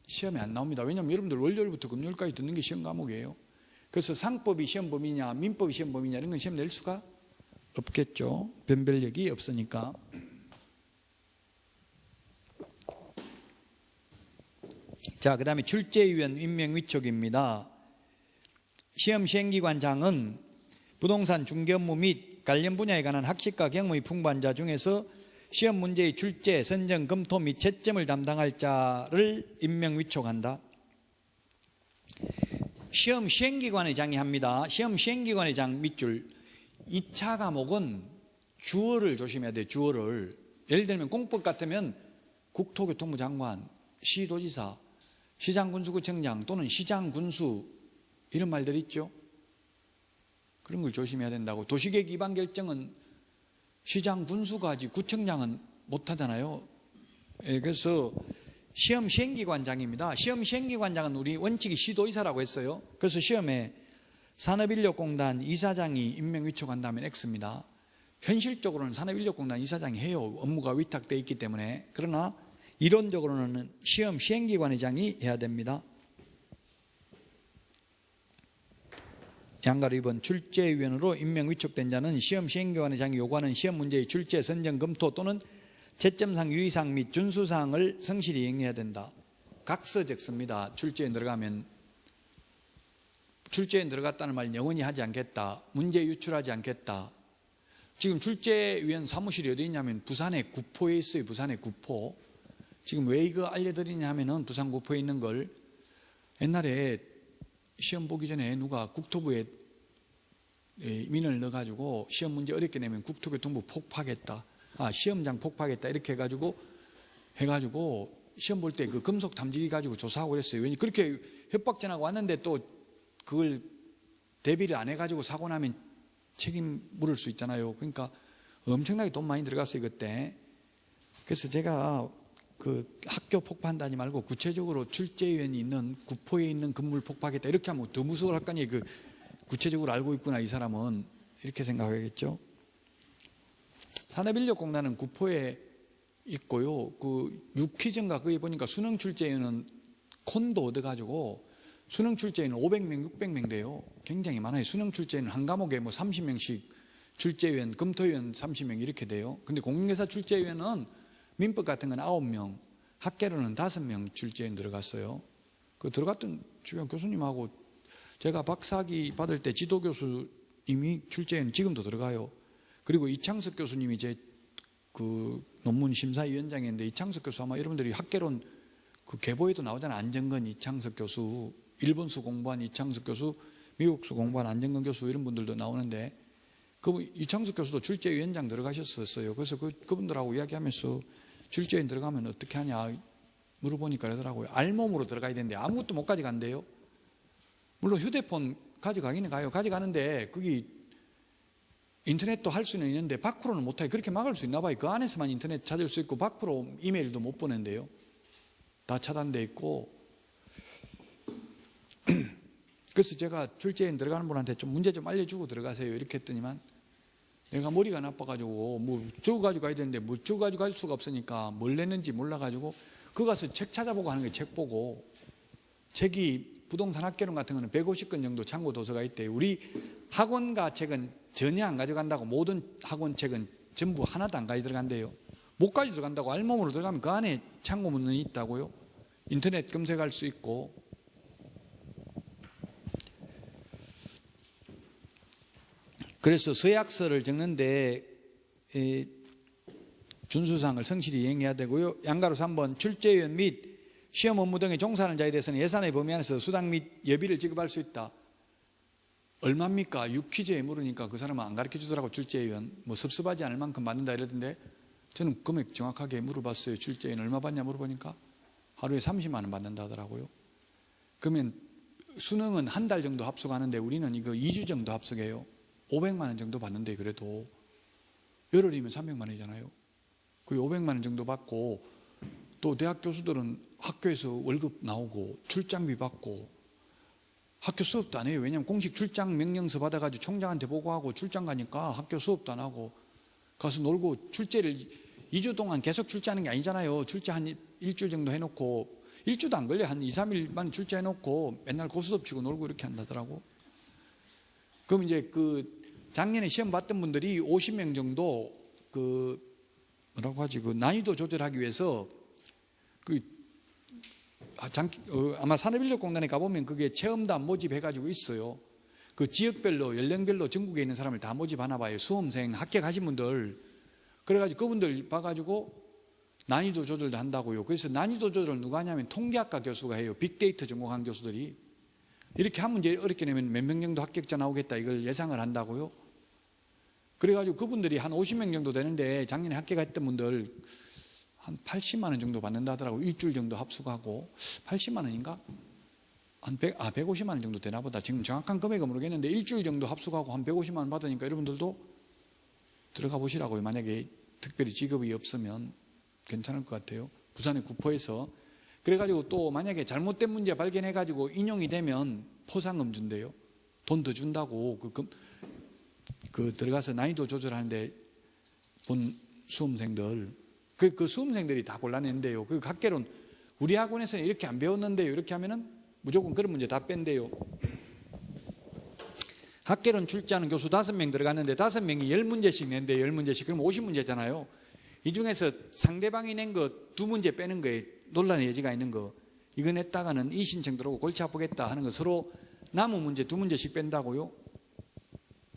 시험에 안 나옵니다. 왜냐하면 여러분들 월요일부터 금요일까지 듣는 게 시험 과목이에요. 그래서 상법이 시험 범위냐 민법이 시험 범위냐 이런 건 시험 낼 수가 없겠죠. 변별력이 없으니까. 자, 그 다음에 출제위원 임명 위촉입니다. 시험 시행기관장은 부동산 중개 업무 및 관련 분야에 관한 학식과 경험이 풍부한 자 중에서 시험 문제의 출제, 선정, 검토 및 채점을 담당할 자를 임명 위촉한다. 시험 시행기관의 장이 합니다. 시험 시행기관의 장 밑줄. 2차 과목은 주어를 조심해야 돼요. 주어를. 예를 들면 공법 같으면 국토교통부 장관, 시도지사, 시장군수구청장 또는 시장군수 이런 말들 있죠. 그런 걸 조심해야 된다고. 도시계획 위반 결정은 시장군수가 하지 구청장은 못하잖아요. 그래서 시험 시행기관장입니다. 시험 시행기관장은 우리 원칙이 시도이사라고 했어요. 그래서 시험에 산업인력공단 이사장이 임명 위촉한다면 X입니다. 현실적으로는 산업인력공단 이사장이 해요. 업무가 위탁되어 있기 때문에. 그러나 이론적으로는 시험 시행기관의장이 해야 됩니다. 양가로 2번 출제위원으로 임명 위촉된 자는 시험 시행기관의장이 요구하는 시험 문제의 출제, 선정, 검토 또는 채점상 유의사항 및 준수사항을 성실히 이행해야 된다. 각서적습니다. 출제위원 들어가면 출제위원 들어갔다는 말 영원히 하지 않겠다. 문제 유출하지 않겠다. 지금 출제위원 사무실이 어디 있냐면 부산의 구포에 있어요. 부산의 구포. 지금 왜 이거 알려드리냐 하면은 부산 구포에 있는 걸 옛날에 시험 보기 전에 누가 국토부에 민원을 넣어가지고 시험 문제 어렵게 내면 국토교통부 폭파하겠다. 시험장 폭파하겠다. 이렇게 해가지고 시험 볼 때 그 금속 탐지기 가지고 조사하고 그랬어요. 왜냐면 그렇게 협박 전화가 왔는데 또 그걸 대비를 안 해가지고 사고 나면 책임 물을 수 있잖아요. 그러니까 엄청나게 돈 많이 들어갔어요, 그때. 그래서 제가 그 학교 폭파한다니 말고 구체적으로 출제위원이 있는 구포에 있는 건물 폭파하겠다 이렇게 하면 더 무서울 거 아니에요. 그 구체적으로 알고 있구나 이 사람은. 이렇게 생각하겠죠. 산업인력공단은 구포에 있고요. 그 유퀴즈인가 거기 보니까 수능 출제위원은 콘도 얻어가지고 수능 출제위는 500명, 600명 돼요. 굉장히 많아요. 수능 출제위는 한 과목에 뭐 30명씩 출제위원, 검토위원 30명 이렇게 돼요. 근데 공인중개사 출제위원은 민법 같은 건 9명, 학계로는 5명 출제위원 들어갔어요. 그 들어갔던 주변 교수님하고 제가 박사학위 받을 때 지도교수님이 출제위원 지금도 들어가요. 그리고 이창석 교수님이 제 그 논문 심사위원장이었는데 이창석 교수 아마 여러분들이 학계론 그 계보에도 나오잖아요. 안정건 이창석 교수, 일본수 공부한 이창석 교수, 미국수 공부한 안정건 교수 이런 분들도 나오는데 그 이창석 교수도 출제위원장 들어가셨었어요. 그래서 그분들하고 이야기하면서 출제위원 들어가면 어떻게 하냐. 물어보니까 그러더라고요. 알몸으로 들어가야 되는데 아무것도 못 가져간대요. 물론 휴대폰 가져가기는 가요. 가져가는데 거기 인터넷도 할 수는 있는데 밖으로는 못하게 그렇게 막을 수 있나 봐요. 그 안에서만 인터넷 찾을 수 있고 밖으로 이메일도 못 보낸대요. 다 차단돼 있고. 그래서 제가 출제인 들어가는 분한테 좀 문제 좀 알려주고 들어가세요 이렇게 했더니만, 내가 머리가 나빠가지고 뭐 저거 가지고 가야 되는데 뭐 저거 가지고 갈 수가 없으니까 뭘 냈는지 몰라가지고 그거 가서 책 찾아보고 하는 거예요. 책 보고. 책이 부동산 학개론 같은 거는 150권 정도 참고 도서가 있대요. 우리 학원가 책은 전혀 안 가져간다고. 모든 학원 책은 전부 하나도 안 가져 들어간대요. 못 가져 들어간다고. 알몸으로 들어가면 그 안에 참고 문이 있다고요. 인터넷 검색할 수 있고. 그래서 서약서를 적는데 준수사항을 성실히 이행해야 되고요. 양가로 3번 출제위원 및 시험 업무 등에 종사하는 자에 대해서는 예산의 범위 안에서 수당 및 여비를 지급할 수 있다. 얼마입니까? 6퀴즈에 물으니까 그 사람은 안 가르쳐 주더라고. 출제위원 뭐 섭섭하지 않을 만큼 받는다 이러던데, 저는 금액 정확하게 물어봤어요. 출제위원 얼마 받냐 물어보니까 하루에 30만 원 받는다 하더라고요. 그러면 수능은 한 달 정도 합숙하는데 우리는 이거 2주 정도 합숙해요. 500만 원 정도 받는데, 그래도 열흘이면 300만 원이잖아요. 거의 500만 원 정도 받고, 또 대학 교수들은 학교에서 월급 나오고 출장비 받고 학교 수업도 안 해요. 왜냐하면 공식 출장 명령서 받아가지고 총장한테 보고하고 출장 가니까 학교 수업도 안 하고 가서 놀고, 출제를 2주 동안 계속 출제하는 게 아니잖아요. 출제 한 일주일 정도 해놓고, 일주도 안 걸려. 한 2, 3일만 출제해놓고 맨날 고수업 치고 놀고 이렇게 한다더라고. 그럼 이제 그 작년에 시험 봤던 분들이 50명 정도 그 뭐라고 하지, 그 난이도 조절하기 위해서 아마 산업인력공단에 가보면 그게 체험단 모집해가지고 있어요. 그 지역별로 연령별로 전국에 있는 사람을 다 모집하나 봐요. 수험생 합격하신 분들. 그래가지고 그분들 봐가지고 난이도 조절도 한다고요. 그래서 난이도 조절을 누가 하냐면 통계학과 교수가 해요. 빅데이터 전공한 교수들이. 이렇게 한 문제 어렵게 내면 몇 명 정도 합격자 나오겠다 이걸 예상을 한다고요. 그래가지고 그분들이 한 50명 정도 되는데 작년에 합격했던 분들 한 80만 원 정도 받는다 하더라고. 일주일 정도 합숙하고. 80만 원인가? 한 150만 원 정도 되나 보다. 지금 정확한 금액은 모르겠는데 일주일 정도 합숙하고 한 150만 원 받으니까 여러분들도 들어가 보시라고요. 만약에 특별히 직업이 없으면 괜찮을 것 같아요. 부산의 구포에서. 그래가지고 또 만약에 잘못된 문제 발견해가지고 인용이 되면 포상금 준대요. 돈 더 준다고. 그 들어가서 난이도 조절하는데 본 수험생들, 그 수험생들이 다 골라낸대요. 그 학개론 우리 학원에서는 이렇게 안 배웠는데요. 이렇게 하면은 무조건 그런 문제 다 뺀대요. 학개론 출제하는 교수 5명 들어갔는데 5명이 10문제씩 낸대요. 10문제씩. 그럼 50문제잖아요. 이 중에서 상대방이 낸 거 2문제 빼는 거에 논란의 여지가 있는 거, 이거 냈다가는 이 신청 들어오고 골치 아프겠다 하는 거 서로 남은 문제 2문제씩 뺀다고요.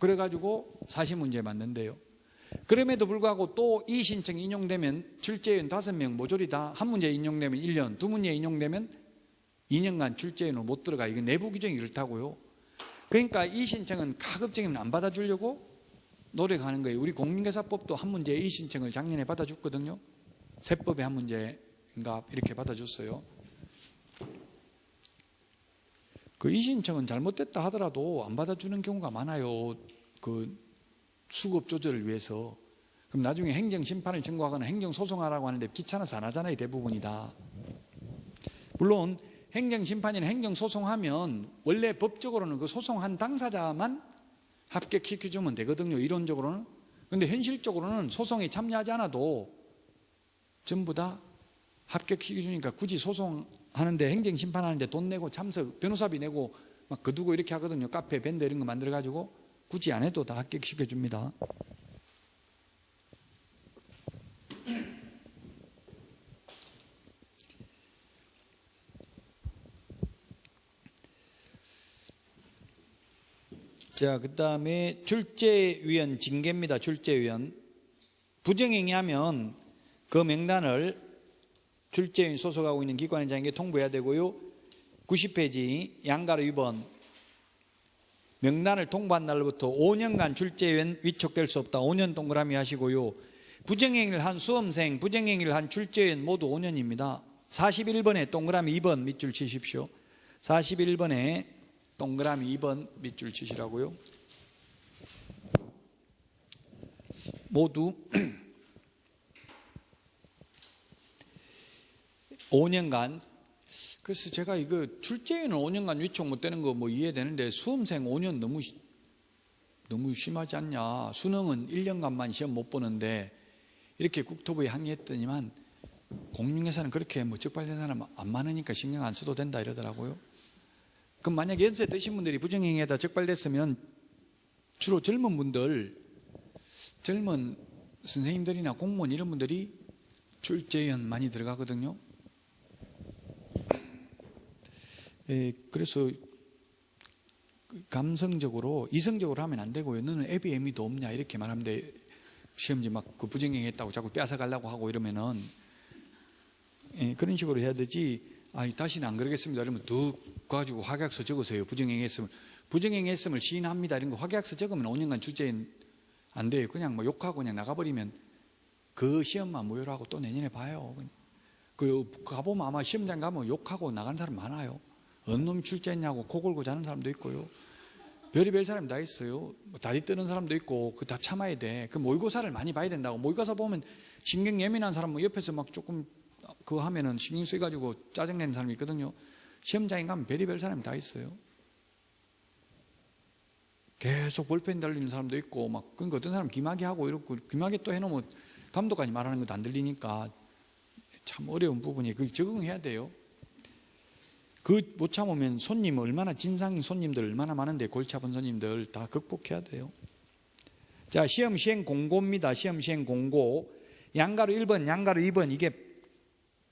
그래가지고 40문제 맞는데요. 그럼에도 불구하고 또 이 신청이 인용되면 출제위원 5명 모조리 다 한 문제 인용되면 1년, 2문제 인용되면 2년간 출제위원으로 못 들어가. 이거 내부 규정이 그렇다고요. 그러니까 이 신청은 가급적이면 안 받아주려고 노력하는 거예요. 우리 공인중개사법도 한 문제 이 신청을 작년에 받아줬거든요. 세법에 한 문제인가 이렇게 받아줬어요. 그 이 신청은 잘못됐다 하더라도 안 받아주는 경우가 많아요. 그 수급 조절을 위해서. 그럼 나중에 행정심판을 청구하거나 행정소송하라고 하는데 귀찮아서 안 하잖아요. 대부분이 다. 물론 행정심판이나 행정소송하면 원래 법적으로는 그 소송한 당사자만 합격시켜주면 되거든요. 이론적으로는. 그런데 현실적으로는 소송에 참여하지 않아도 전부 다 합격시켜주니까 굳이 소송하는데, 행정심판하는데 돈 내고 참석, 변호사비 내고 막 거두고 이렇게 하거든요. 카페, 밴드 이런 거 만들어가지고 굳이 안 해도 다 합격시켜줍니다. 자, 그 다음에 출제위원 징계입니다. 출제위원. 부정행위하면 그 명단을 출제위원 소속하고 있는 기관장에게 통보해야 되고요. 90페이지 양가로 2번. 명단을 통보한 날로부터 5년간 출제위원 위촉될 수 없다. 5년 동그라미 하시고요. 부정행위를 한 수험생, 부정행위를 한 출제위원 모두 5년입니다. 41번에 동그라미 2번 밑줄 치십시오. 41번에 동그라미 2번 밑줄 치시라고요. 모두 5년간. 그래서 제가 이거 출제위는 5년간 위촉 못 되는 거 뭐 이해되는데 수험생 5년 너무 심하지 않냐. 수능은 1년간만 시험 못 보는데 이렇게 국토부에 항의했더니만 공중에서는 그렇게 뭐 적발된 사람 안 많으니까 신경 안 써도 된다 이러더라고요. 그럼 만약 연세 드신 분들이 부정행위에다 적발됐으면 주로 젊은 분들, 젊은 선생님들이나 공무원 이런 분들이 출제위원 많이 들어가거든요. 그래서 감성적으로 이성적으로 하면 안 되고요. 너는 애비 애미도 없냐 이렇게 말하면 돼. 시험지 막 그 부정행위했다고 자꾸 뺏어가려고 하고 이러면은 그런 식으로 해야 되지. 다시는 안 그러겠습니다. 이러면 더 가지고 확약서 적으세요. 부정행위했음을 시인합니다. 이런 거 확약서 적으면 5년간 출제인 안 돼요. 그냥 뭐 욕하고 그냥 나가버리면 그 시험만 무효로 하고 또 내년에 봐요. 그 가보면 아마 시험장 가면 욕하고 나가는 사람 많아요. 어느 놈이 출제했냐고 코 골고 자는 사람도 있고요. 별의별 사람 다 있어요. 다리 뜨는 사람도 있고 그 다 참아야 돼. 그 모의고사를 많이 봐야 된다고. 모의고사 보면 신경 예민한 사람 뭐 옆에서 막 조금 그거 하면은 신경 쓰여가지고 짜증내는 사람이 있거든요. 시험장에 가면 별의별 사람이 다 있어요. 계속 볼펜 달리는 사람도 있고 막 그러니까 어떤 사람 기막이 하고 이렇고 기막이 또 해놓으면 감독관이 말하는 것도 안 들리니까 참 어려운 부분이 그걸 적응해야 돼요. 그 못 참으면 손님 얼마나 진상인 손님들 얼마나 많은데 골치 아픈 손님들 다 극복해야 돼요. 자, 시험 시행 공고입니다. 시험 시행 공고. 양가로 1번, 양가로 2번 이게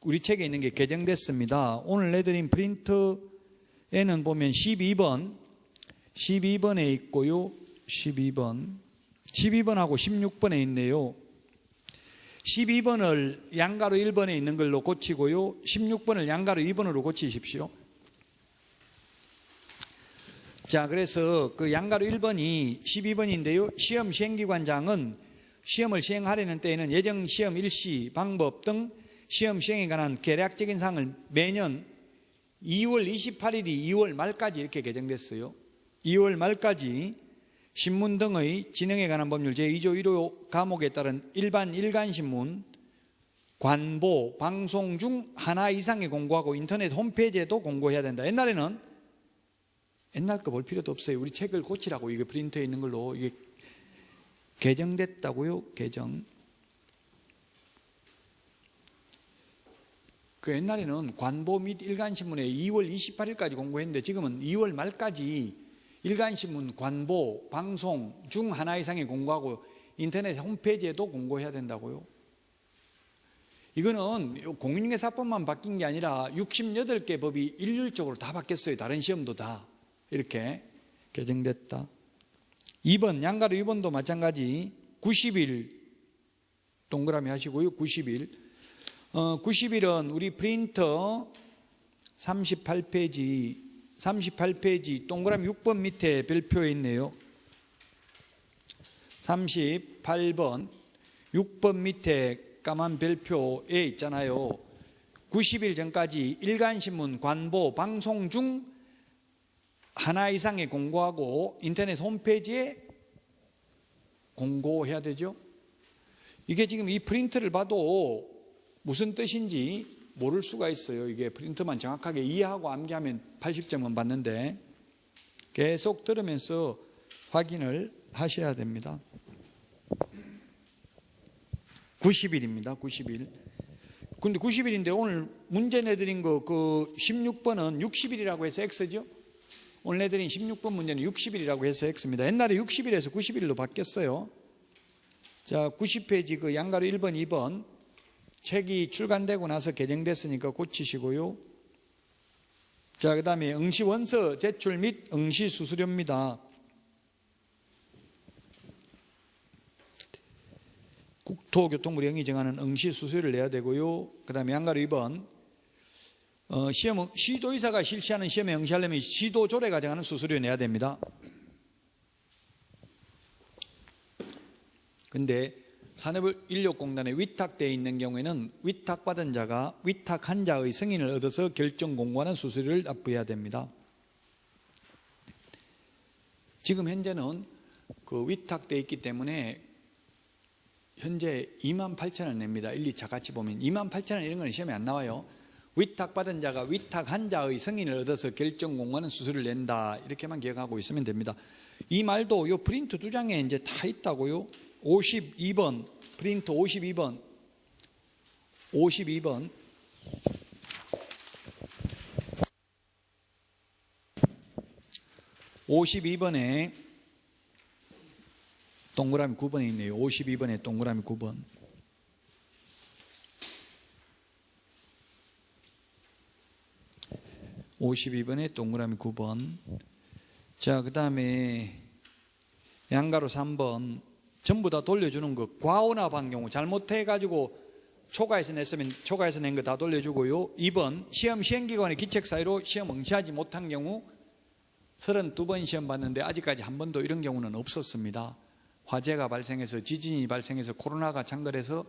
우리 책에 있는 게 개정됐습니다. 오늘 내드린 프린트에는 보면 12번에 있고요. 12번하고 16번에 있네요. 12번을 양가로 1번에 있는 걸로 고치고요. 16번을 양가로 2번으로 고치십시오. 자, 그래서 그 양가로 1번이 12번인데요. 시험 시행기관장은 시험을 시행하려는 때에는 예정 시험 일시, 방법 등 시험 시행에 관한 계략적인 사항을 매년 2월 28일이 2월 말까지 이렇게 개정됐어요. 2월 말까지 신문 등의 진행에 관한 법률 제2조 1호 과목에 따른 일간신문, 관보, 방송 중 하나 이상의 공고하고 인터넷 홈페이지에도 공고해야 된다. 옛날 거 볼 필요도 없어요. 우리 책을 고치라고 이게 프린트에 있는 걸로 이게 개정됐다고요. 개정. 그 옛날에는 관보 및 일간신문에 2월 28일까지 공고했는데 지금은 2월 말까지 일간신문, 관보, 방송 중 하나 이상의 공고하고 인터넷 홈페이지에도 공고해야 된다고요. 이거는 공인중개사법만 바뀐 게 아니라 68개 법이 일률적으로 다 바뀌었어요. 다른 시험도 다 이렇게 개정됐다. 2번 양가로 2번도 마찬가지 90일 동그라미 하시고요. 90일 90일은 우리 프린터 38페이지 동그라미 6번 밑에 별표에 있네요. 38번 6번 밑에 까만 별표에 있잖아요. 90일 전까지 일간신문, 관보, 방송 중 하나 이상의 공고하고 인터넷 홈페이지에 공고해야 되죠. 이게 지금 이 프린트를 봐도 무슨 뜻인지 모를 수가 있어요. 이게 프린트만 정확하게 이해하고 암기하면 80점은 받는데 계속 들으면서 확인을 하셔야 됩니다. 90일입니다. 90일. 근데 90일인데 오늘 문제 내드린 거 그 16번은 60일이라고 해서 X죠. 오늘 내드린 16번 문제는 60일이라고 해서 X입니다. 옛날에 60일에서 90일로 바뀌었어요. 자, 90페이지 그 양가로 1번, 2번 책이 출간되고 나서 개정됐으니까 고치시고요. 자, 그 다음에 응시원서 제출 및 응시수수료입니다. 국토교통부령이 정하는 응시수수료를 내야 되고요. 그 다음에 양가로 2번 시도의사가 실시하는 시험에 응시하려면 시도조례가 정하는 수수료 내야 됩니다. 근데 산업인력공단에 위탁되어 있는 경우에는 위탁받은 자가 위탁한 자의 승인을 얻어서 결정 공고하는 수수료를 납부해야 됩니다. 지금 현재는 그 위탁되어 있기 때문에 현재 28,000원 냅니다. 1, 2차 같이 보면 28,000원 이런 건 시험에 안 나와요. 위탁받은 자가 위탁한 자의 승인을 얻어서 결정 공고하는 수수료를 낸다, 이렇게만 기억하고 있으면 됩니다. 이 말도 요 프린트 2장에 이제 다 있다고요. 52번 프린트 52번 52번에 동그라미 9번에 있네요. 52번에 동그라미 9번. (52번에) 동그라미 9번. 자, 그 다음에 양가로 3번 전부 다 돌려주는 거. 과온합한 경우 잘못해가지고 초과해서 냈으면 초과해서 낸 거 다 돌려주고요. 2번 시험 시행기관의 기책 사유로 시험 응시하지 못한 경우 32번 시험 봤는데 아직까지 한 번도 이런 경우는 없었습니다. 화재가 발생해서 지진이 발생해서 코로나가 창궐해서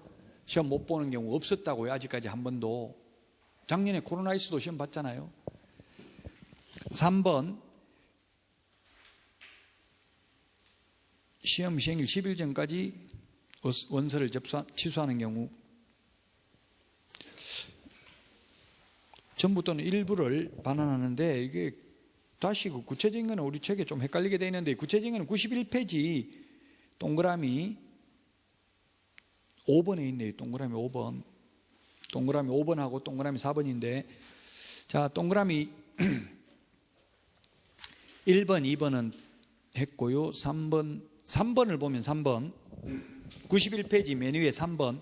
시험 못 보는 경우 없었다고요. 아직까지 한 번도. 작년에 코로나 있어도 시험 봤잖아요. 3번 시험 시행일 10일 전까지 원서를 취소하는 경우 전부 또는 일부를 반환하는데, 이게 다시 그 구체적인 거는 우리 책에 좀 헷갈리게 되어 있는데, 구체적인 거는 91페이지 동그라미 5번에 있네요. 동그라미 5번. 동그라미 5번하고 동그라미 4번인데, 자, 동그라미 1번, 2번은 했고요. 3번을 보면 3번 91페이지 맨 위에 3번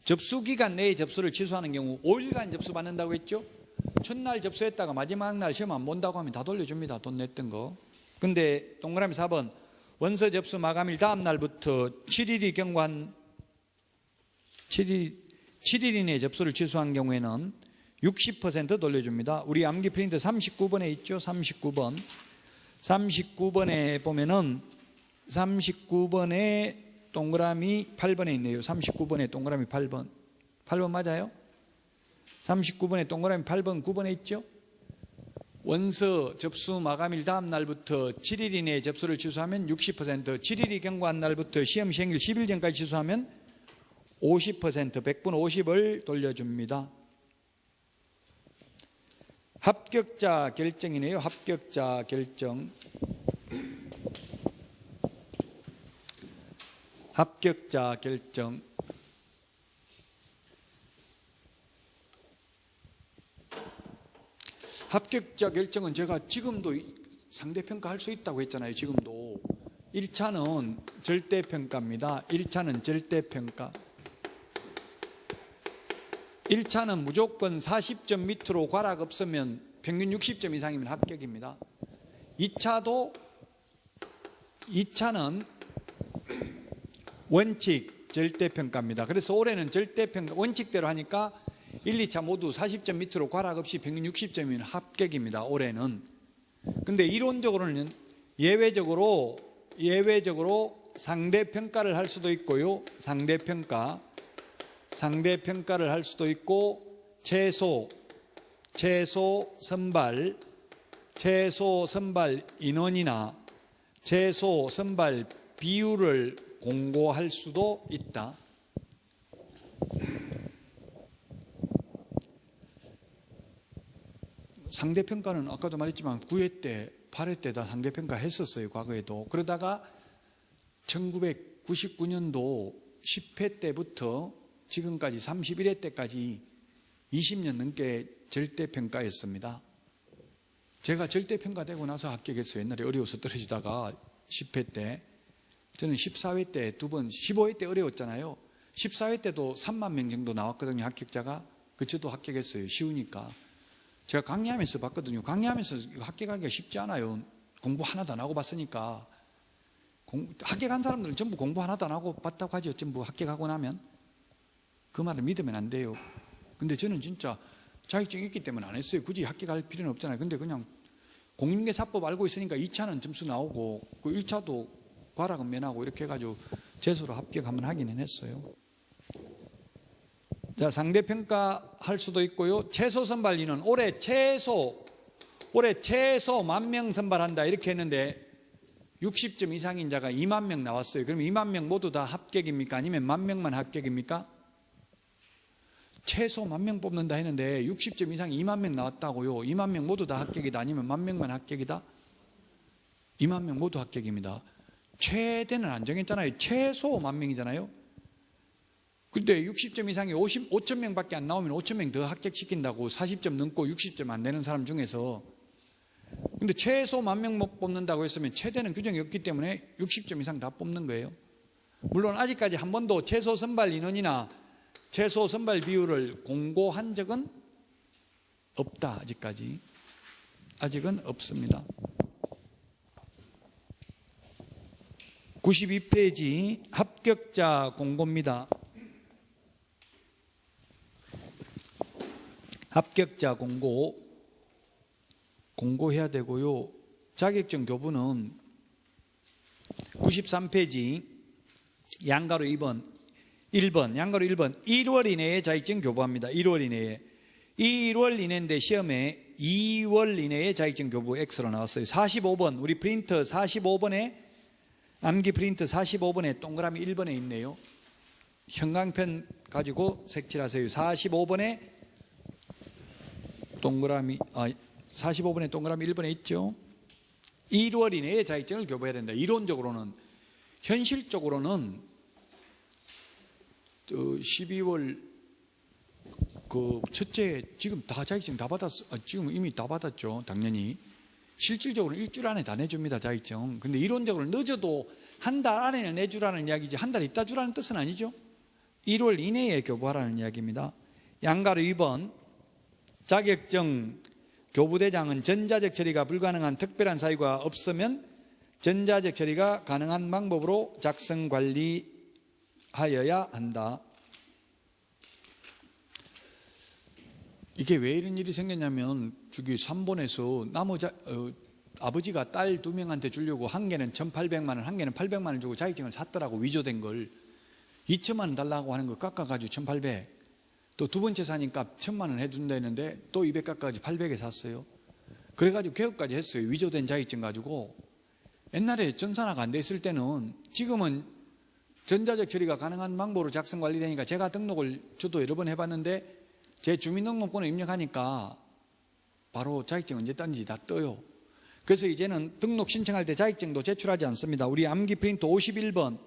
접수기간 내에 접수를 취소하는 경우 5일간 접수 받는다고 했죠. 첫날 접수했다가 마지막 날 시험 안 본다고 하면 다 돌려줍니다. 돈 냈던 거. 근데 동그라미 4번 원서 접수 마감일 다음 날부터 7일이 경과한 7일 이내에 접수를 취소한 경우에는 60% 돌려줍니다. 우리 암기 프린트 39번에 있죠. 39번에 보면은 39번에 동그라미 8번에 있네요. 39번에 동그라미 8번. 8번 맞아요? 39번에 동그라미 8번 9번에 있죠. 원서 접수 마감일 다음 날부터 7일 이내에 접수를 취소하면 60%, 7일이 경과한 날부터 시험 시행일 10일 전까지 취소하면 50%, 100분 50을 돌려줍니다. 합격자 결정이네요. 합격자 결정. 합격자 결정. 합격자 결정은 제가 지금도 상대평가 할 수 있다고 했잖아요. 지금도 1차는 절대평가입니다. 1차는 절대평가. 1차는 무조건 40점 밑으로 과락 없으면 평균 60점 이상이면 합격입니다. 2차는 원칙 절대평가입니다. 그래서 올해는 절대평가 원칙대로 하니까 1, 2차 모두 40점 밑으로 과락 없이 평균 60점이면 합격입니다. 올해는. 근데 이론적으로는 예외적으로 상대평가를 할 수도 있고요. 상대평가를 할 수도 있고, 최소 선발 인원이나 최소 선발 비율을 공고할 수도 있다. 상대평가는 아까도 말했지만 9회 때, 8회 때 다 상대평가 했었어요. 과거에도. 그러다가 1999년도 10회 때부터 지금까지 31회 때까지 20년 넘게 절대평가였습니다. 제가 절대평가되고 나서 합격했어요. 옛날에 어려워서 떨어지다가 10회 때. 저는 14회 때 2번, 15회 때 어려웠잖아요. 14회 때도 3만 명 정도 나왔거든요. 합격자가. 저도 합격했어요. 쉬우니까. 제가 강의하면서 봤거든요. 강의하면서 합격하기가 쉽지 않아요. 공부 하나도 안 하고 봤으니까. 합격한 사람들은 전부 공부 하나도 안 하고 봤다고 하죠. 전부 합격하고 나면. 그 말을 믿으면 안 돼요. 근데 저는 진짜 자격증이 있기 때문에 안 했어요. 굳이 합격할 필요는 없잖아요. 근데 그냥 공인중개사법 알고 있으니까 2차는 점수 나오고 그 1차도 과락은 면하고 이렇게 해가지고 재수로 합격하면 하기는 했어요. 자, 상대평가 할 수도 있고요. 최소 선발인원, 올해 최소 10,000명 선발한다 이렇게 했는데 60점 이상인 자가 2만 명 나왔어요. 그럼 2만 명 모두 다 합격입니까? 아니면 10,000명만 합격입니까? 최소 10,000명 뽑는다 했는데 60점 이상 2만 명 나왔다고요. 2만 명 모두 다 합격이다. 아니면 10,000명만 합격이다? 2만 명 모두 합격입니다. 최대는 안 정했잖아요. 최소 10,000명이잖아요. 근데 60점 이상이 5,000명밖에 안 나오면 5,000명 더 합격시킨다고. 40점 넘고 60점 안 되는 사람 중에서. 근데 최소 10,000명 뽑는다고 했으면 최대는 규정이 없기 때문에 60점 이상 다 뽑는 거예요. 물론 아직까지 한 번도 최소 선발 인원이나 최소 선발 비율을 공고한 적은 없다. 아직은 없습니다. 92페이지 합격자 공고입니다. 합격자 공고해야 되고요. 자격증 교부는 93페이지 양가로 1번 양가로 1번 1월 이내에 자격증 교부합니다. 1월 이내에 1월 이내인데 시험에 2월 이내에 자격증 교부 X로 나왔어요. 45번 우리 프린터 45번에 암기 프린터 45번에 동그라미 1번에 있네요. 형광펜 가지고 색칠하세요. 45번에 동그라미 1번에 있죠. 1월 이내에 자격증을 교부해야 된다. 이론적으로는. 현실적으로는 12월 첫째 지금 다 자격증 다 받았어. 지금 이미 다 받았죠. 당연히. 실질적으로 일주일 안에 다 내줍니다. 자격증. 근데 이론적으로 늦어도 한 달 안에 내주라는 이야기지 한 달 있다 주라는 뜻은 아니죠. 1월 이내에 교부하라는 이야기입니다. 양가로 2번 자격증 교부대장은 전자적 처리가 불가능한 특별한 사유가 없으면 전자적 처리가 가능한 방법으로 작성 관리하여야 한다. 이게 왜 이런 일이 생겼냐면 저기 3번에서 아버지가 딸 2명한테 주려고 한 개는 1,800만 원, 한 개는 800만 원 주고 자격증을 샀더라고. 위조된 걸 2천만 원 달라고 하는 거 깎아가지고 1,800. 또 두 번째 사니까 1,000만 원 해준다 했는데 또 200 깎아가지고 800에 샀어요. 그래가지고 개업까지 했어요. 위조된 자격증 가지고. 옛날에 전산화가 안 돼 있을 때는, 지금은 전자적 처리가 가능한 방법으로 작성 관리되니까 제가 등록을 저도 여러 번 해봤는데 제 주민등록번호 입력하니까 바로 자격증 언제 땄는지 다 떠요. 그래서 이제는 등록 신청할 때 자격증도 제출하지 않습니다. 우리 암기 프린터 51번에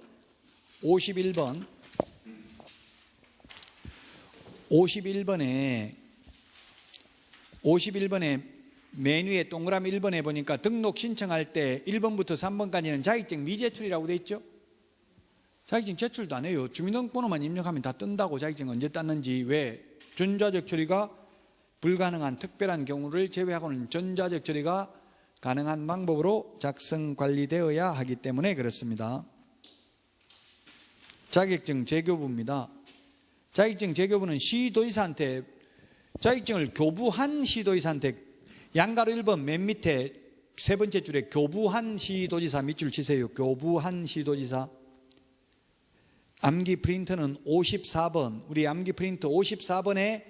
맨 위에 동그라미 1번에 보니까 등록 신청할 때 1번부터 3번까지는 자격증 미제출이라고 돼 있죠. 자격증 제출도 안 해요. 주민등록번호만 입력하면 다 뜬다고. 자격증 언제 땄는지. 왜? 전자적 처리가 불가능한 특별한 경우를 제외하고는 전자적 처리가 가능한 방법으로 작성 관리되어야 하기 때문에 그렇습니다. 자격증 재교부입니다. 자격증 재교부는 시도의사한테, 자격증을 교부한 시도의사한테, 양가로 1번 맨 밑에 세 번째 줄에 교부한 시도지사 밑줄 치세요. 교부한 시도지사. 암기 프린터는 54번, 우리 암기 프린터 54번에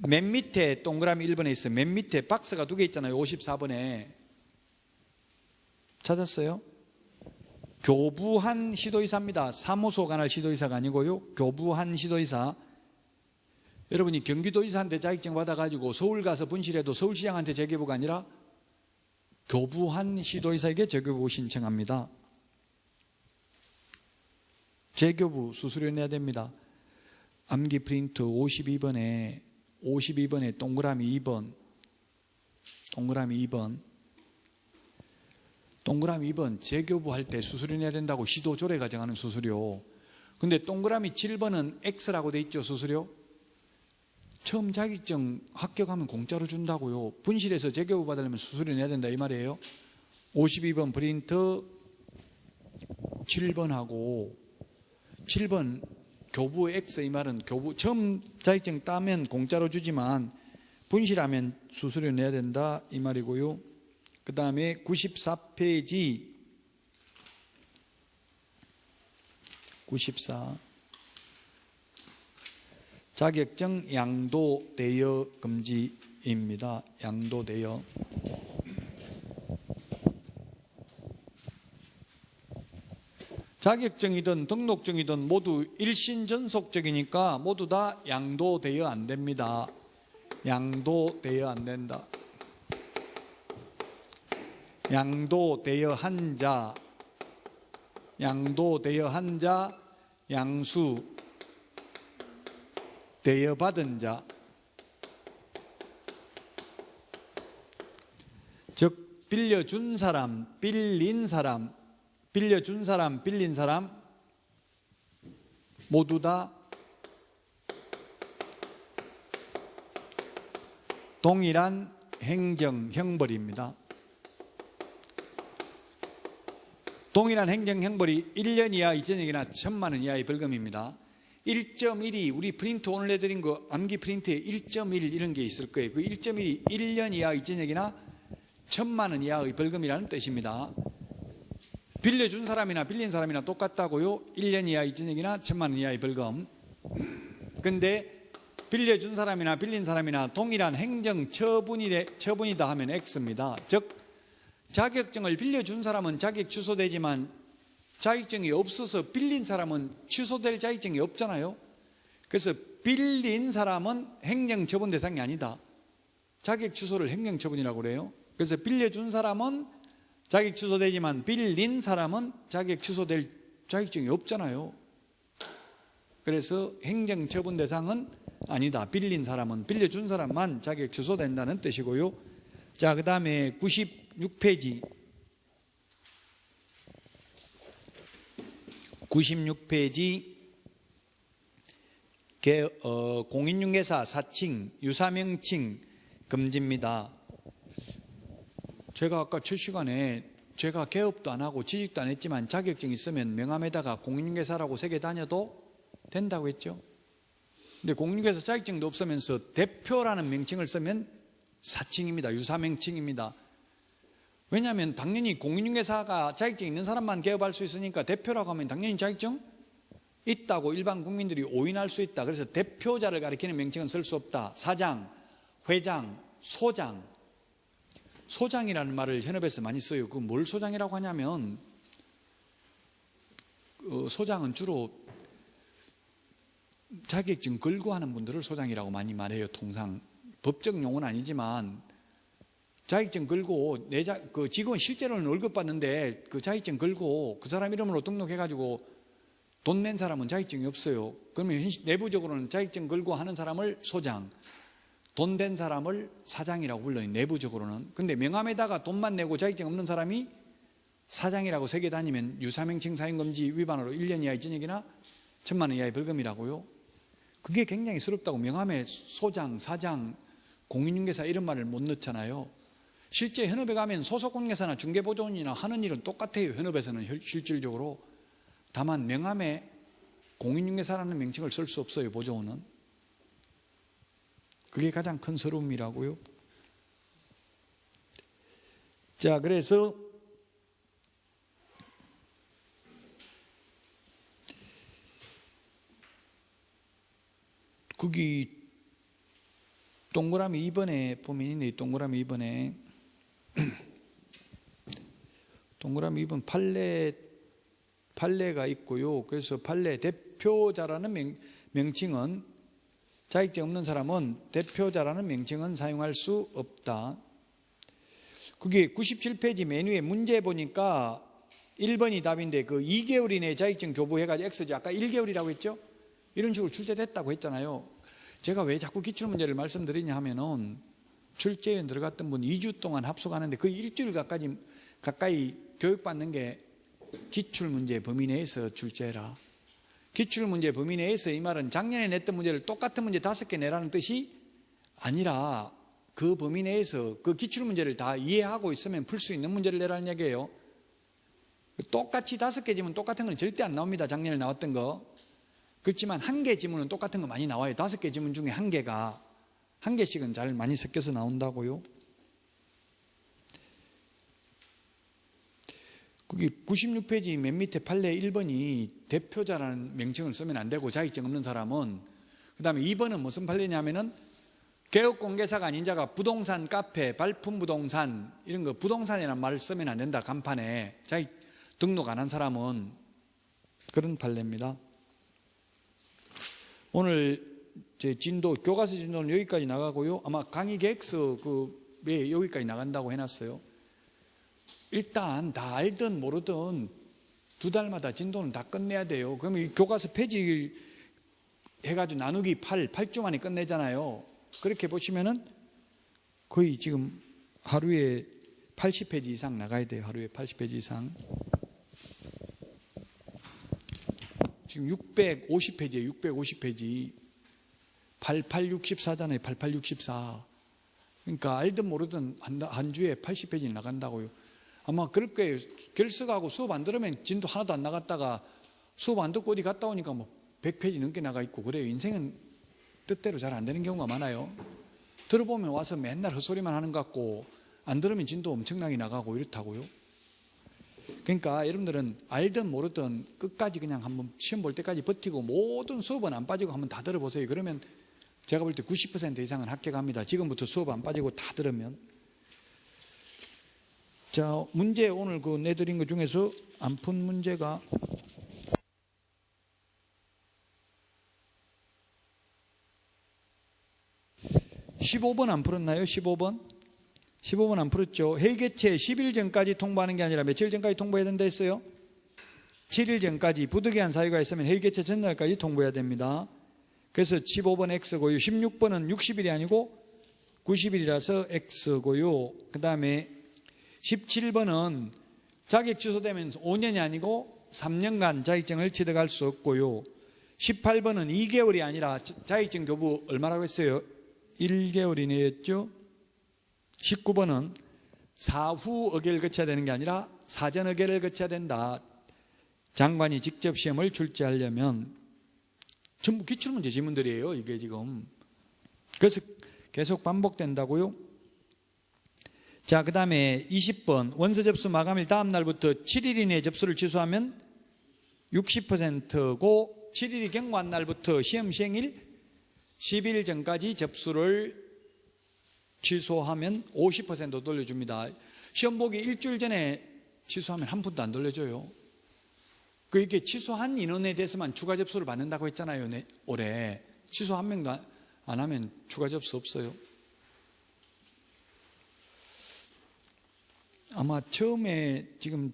맨 밑에 동그라미 1번에 있어요. 맨 밑에 박스가 2개 있잖아요. 54번에 찾았어요? 교부한 시도의사입니다. 사무소 관할 시도의사가 아니고요. 교부한 시도의사. 여러분이 경기도지사한테 자격증 받아가지고 서울 가서 분실해도 서울시장한테 재교부가 아니라 교부한 시도의사에게 재교부 신청합니다. 재교부 수수료 내야 됩니다. 암기 프린트 52번에 동그라미 2번, 동그라미 2번 재교부 할 때 수수료 내야 된다고 시도조례가 정하는 수수료. 근데 동그라미 7번은 X라고 돼 있죠. 수수료. 처음 자격증 합격하면 공짜로 준다고요. 분실해서 재교부 받으려면 수수료 내야 된다 이 말이에요. 52번 프린트 7번하고 7번 교부 X, 이 말은 교부 처음 자격증 따면 공짜로 주지만 분실하면 수수료 내야 된다 이 말이고요. 그 다음에 94페이지 94. 자격증 양도 대여 금지입니다. 양도 대여. 자격증이든 등록증이든 모두 일신전속적이니까 모두 다 양도 대여 안 됩니다. 양도 대여 안 된다. 양도 대여한 자, 양도 대여한 자, 양수 대여받은 자, 즉 빌려준 사람, 빌린 사람, 빌려준 사람, 빌린 사람 모두 다 동일한 행정 형벌입니다. 동일한 행정 형벌이 1년 이하 이전액이나 1,000만 원 이하의 벌금입니다. 1.1이 우리 프린트 오늘 내드린 거 암기 프린트에 1.1 이런 게 있을 거예요. 그 1.1이 1년 이하 이전액이나 1,000만 원 이하의 벌금이라는 뜻입니다. 빌려준 사람이나 빌린 사람이나 똑같다고요. 1년 이하 이전액이나 1,000만 원 이하의 벌금. 근데 빌려준 사람이나 빌린 사람이나 동일한 행정 처분이다 하면 X입니다. 즉 자격증을 빌려준 사람은 자격 취소되지만 자격증이 없어서 빌린 사람은 취소될 자격증이 없잖아요. 그래서 빌린 사람은 행정처분 대상이 아니다. 자격 취소를 행정처분이라고 그래요. 그래서 빌려준 사람은 자격 취소되지만 빌린 사람은 자격 취소될 자격증이 없잖아요. 그래서 행정처분 대상은 아니다. 빌린 사람은, 빌려준 사람만 자격 취소된다는 뜻이고요. 자, 그 다음에 96페이지 공인중개사 사칭, 유사명칭 금지입니다. 제가 아까 첫 시간에 제가 개업도 안 하고 취직도 안 했지만 자격증 있으면 명함에다가 공인중개사라고 새겨 다녀도 된다고 했죠. 근데 공인중개사 자격증도 없으면서 대표라는 명칭을 쓰면 사칭입니다. 유사명칭입니다. 왜냐하면 당연히 공인중개사가 자격증 있는 사람만 개업할 수 있으니까 대표라고 하면 당연히 자격증 있다고 일반 국민들이 오인할 수 있다. 그래서 대표자를 가리키는 명칭은 쓸 수 없다. 사장, 회장, 소장. 소장이라는 말을 현업에서 많이 써요. 그 뭘 소장이라고 하냐면 소장은 주로 자격증 걸고 하는 분들을 소장이라고 많이 말해요. 통상 법적 용어는 아니지만 자격증 걸고 그 직원 실제로는 월급 받는데 그 자격증 걸고 그 사람 이름으로 등록해가지고 돈 낸 사람은 자격증이 없어요. 그러면 내부적으로는 자격증 걸고 하는 사람을 소장, 돈 된 사람을 사장이라고 불러요. 내부적으로는. 근데 명함에다가 돈만 내고 자격증 없는 사람이 사장이라고 새겨 다니면 유사명칭 사용금지 위반으로 1년 이하의 징역이나 1,000만 원 이하의 벌금이라고요. 그게 굉장히 스럽다고. 명함에 소장, 사장, 공인중개사 이런 말을 못 넣잖아요. 실제 현업에 가면 소속공인중개사나 중개보조원이나 하는 일은 똑같아요. 현업에서는 실질적으로. 다만 명함에 공인중개사라는 명칭을 쓸 수 없어요. 보조원은. 그게 가장 큰 서러움이라고요. 자, 그래서 거기 동그라미 2번에 보면 있네. 동그라미 2번에 동그라미 2번 판례가 있고요. 그래서 판례 대표자라는 명칭은 자격증 없는 사람은 대표자라는 명칭은 사용할 수 없다. 그게 97페이지 메뉴에 문제 보니까 1번이 답인데 그 2개월 이내에 자격증 교부해가지고 X지. 아까 1개월이라고 했죠? 이런 식으로 출제됐다고 했잖아요. 제가 왜 자꾸 기출문제를 말씀드리냐 하면은 출제에 들어갔던 분 2주 동안 합숙하는데 거의 일주일 가까이 교육받는 게 기출문제 범위 내에서 출제해라. 기출문제 범위 내에서 이 말은 작년에 냈던 문제를 똑같은 문제 5개 내라는 뜻이 아니라 그 범위 내에서 그 기출문제를 다 이해하고 있으면 풀 수 있는 문제를 내라는 얘기예요. 똑같이 5개 지문 똑같은 건 절대 안 나옵니다. 작년에 나왔던 거. 그렇지만 1개 지문은 똑같은 거 많이 나와요. 5개 지문 중에 1개씩은 잘 많이 섞여서 나온다고요. 그게 96페이지 맨 밑에 판례 1번이 대표자라는 명칭을 쓰면 안 되고 자격증 없는 사람은, 그 다음에 2번은 무슨 판례냐면은 개업공개사가 아닌 자가 부동산, 카페, 발품 부동산 이런 거 부동산이라는 말을 쓰면 안 된다. 간판에 자기 등록 안 한 사람은. 그런 판례입니다. 오늘 제 진도, 교과서 진도는 여기까지 나가고요. 아마 강의 계획서 여기까지 나간다고 해놨어요. 일단 다 알든 모르든 2달마다 진도는 다 끝내야 돼요. 그러면 이 교과서 폐지 해가지고 나누기 8주 만에 끝내잖아요. 그렇게 보시면은 거의 지금 하루에 80페이지 이상 나가야 돼요. 하루에 80페이지 이상. 지금 650페이지예요. 650페이지. 8864잖아요. 8864. 그러니까 알든 모르든 한 주에 80페이지 나간다고요. 아마 그럴 거예요. 결석하고 수업 안 들으면 진도 하나도 안 나갔다가 수업 안 듣고 어디 갔다 오니까 뭐 100페이지 넘게 나가 있고 그래요. 인생은 뜻대로 잘 안 되는 경우가 많아요. 들어보면 와서 맨날 헛소리만 하는 것 같고 안 들으면 진도 엄청나게 나가고 이렇다고요. 그러니까 여러분들은 알든 모르든 끝까지 그냥 한번 시험 볼 때까지 버티고 모든 수업은 안 빠지고 한번 다 들어보세요. 그러면 제가 볼 때 90% 이상은 합격합니다. 지금부터 수업 안 빠지고 다 들으면. 자, 문제 오늘 내드린 것 중에서 안 푼 문제가 15번 안 풀었나요? 15번 안 풀었죠. 회계체 10일 전까지 통보하는 게 아니라 며칠 전까지 통보해야 된다 했어요? 7일 전까지 부득이한 사유가 있으면 회계체 전날까지 통보해야 됩니다. 그래서 15번 X고요. 16번은 60일이 아니고 90일이라서 X고요. 그 다음에 17번은 자격 취소되면 5년이 아니고 3년간 자격증을 취득할 수 없고요. 18번은 2개월이 아니라 자격증 교부 얼마라고 했어요? 1개월이네였죠. 19번은 사후 의결을 거쳐야 되는 게 아니라 사전 의결을 거쳐야 된다. 장관이 직접 시험을 출제하려면. 전부 기출문제 지문들이에요. 이게 지금. 그래서 계속 반복된다고요. 자, 그 다음에 20번 원서 접수 마감일 다음 날부터 7일 이내에 접수를 취소하면 60%고 7일이 경과한 날부터 시험 시행일 10일 전까지 접수를 취소하면 50% 돌려줍니다. 시험 보기 일주일 전에 취소하면 한 푼도 안 돌려줘요. 이게 취소한 인원에 대해서만 추가 접수를 받는다고 했잖아요. 올해 취소 한 명도 안 하면 추가 접수 없어요. 아마 처음에 지금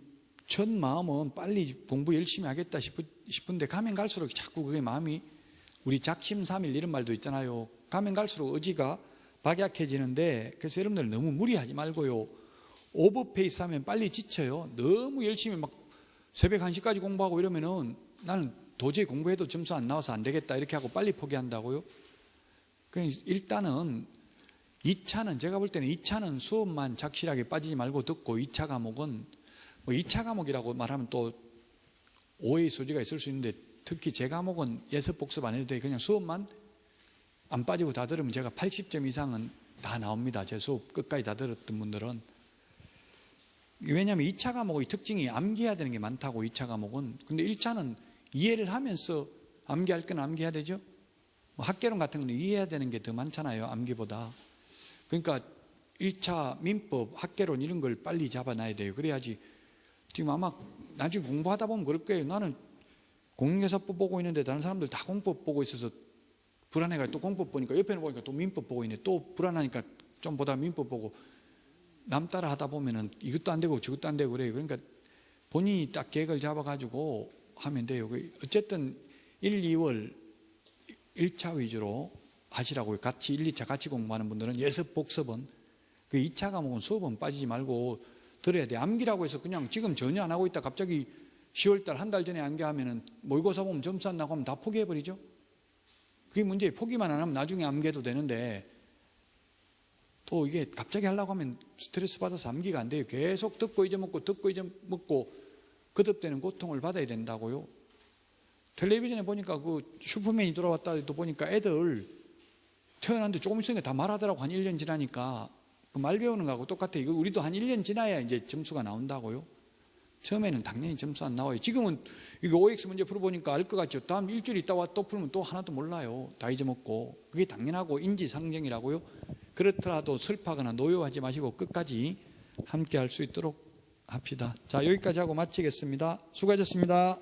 첫 마음은 빨리 공부 열심히 하겠다 싶은데 가면 갈수록 자꾸 그게 마음이, 우리 작심삼일 이런 말도 있잖아요. 가면 갈수록 의지가 박약해지는데, 그래서 여러분들 너무 무리하지 말고요. 오버페이스 하면 빨리 지쳐요. 너무 열심히 막 새벽 1시까지 공부하고 이러면은 나는 도저히 공부해도 점수 안 나와서 안 되겠다 이렇게 하고 빨리 포기한다고요. 그러니까 일단은 2차는, 제가 볼 때는 2차는 수업만 착실하게 빠지지 말고 듣고, 2차 과목은 2차 과목이라고 말하면 또 오해의 소지가 있을 수 있는데, 특히 제 과목은 예습 복습 안 해도 돼. 그냥 수업만 안 빠지고 다 들으면 제가 80점 이상은 다 나옵니다. 제 수업 끝까지 다 들었던 분들은. 왜냐하면 2차 과목의 특징이 암기해야 되는 게 많다고. 2차 과목은. 근데 1차는 이해를 하면서 암기할 건 암기해야 되죠. 학개론 같은 건 이해해야 되는 게 더 많잖아요, 암기보다. 그러니까 1차 민법, 학개론 이런 걸 빨리 잡아놔야 돼요. 그래야지. 지금 아마 나중에 공부하다 보면 그럴 거예요. 나는 공인중개사법 보고 있는데 다른 사람들 다 공법 보고 있어서 불안해가 또 공법 보니까, 옆에는 보니까 또 민법 보고 있네. 또 불안하니까 좀 보다 민법 보고, 남 따라 하다 보면은 이것도 안 되고 저것도 안 되고 그래요. 그러니까 본인이 딱 계획을 잡아가지고 하면 돼요. 어쨌든 1, 2월 1차 위주로 하시라고요. 같이 1, 2차 같이 공부하는 분들은 예습 복습은. 2차 과목은 수업은 빠지지 말고 들어야 돼. 암기라고 해서 그냥 지금 전혀 안 하고 있다 갑자기 10월달 한 달 전에 암기하면은 모의고사 보면 점수 안 나고 하면 다 포기해버리죠. 그게 문제예요. 포기만 안 하면 나중에 암기해도 되는데, 또 이게 갑자기 하려고 하면 스트레스 받아서 암기가 안 돼요. 계속 듣고 잊어먹고 거듭되는 고통을 받아야 된다고요. 텔레비전에 보니까 슈퍼맨이 돌아왔다 또 보니까 애들 태어났는데 조금 있으니까 다 말하더라고. 한 1년 지나니까. 말 배우는 거하고 똑같아요. 이거 우리도 한 1년 지나야 이제 점수가 나온다고요. 처음에는 당연히 점수 안 나와요. 지금은 이거 OX 문제 풀어보니까 알 것 같죠. 다음 일주일 있다가 또 풀면 또 하나도 몰라요. 다 잊어먹고. 그게 당연하고 인지상정이라고요. 그렇더라도 슬퍼하거나 노여워하지 마시고 끝까지 함께 할 수 있도록 합시다. 자, 여기까지 하고 마치겠습니다. 수고하셨습니다.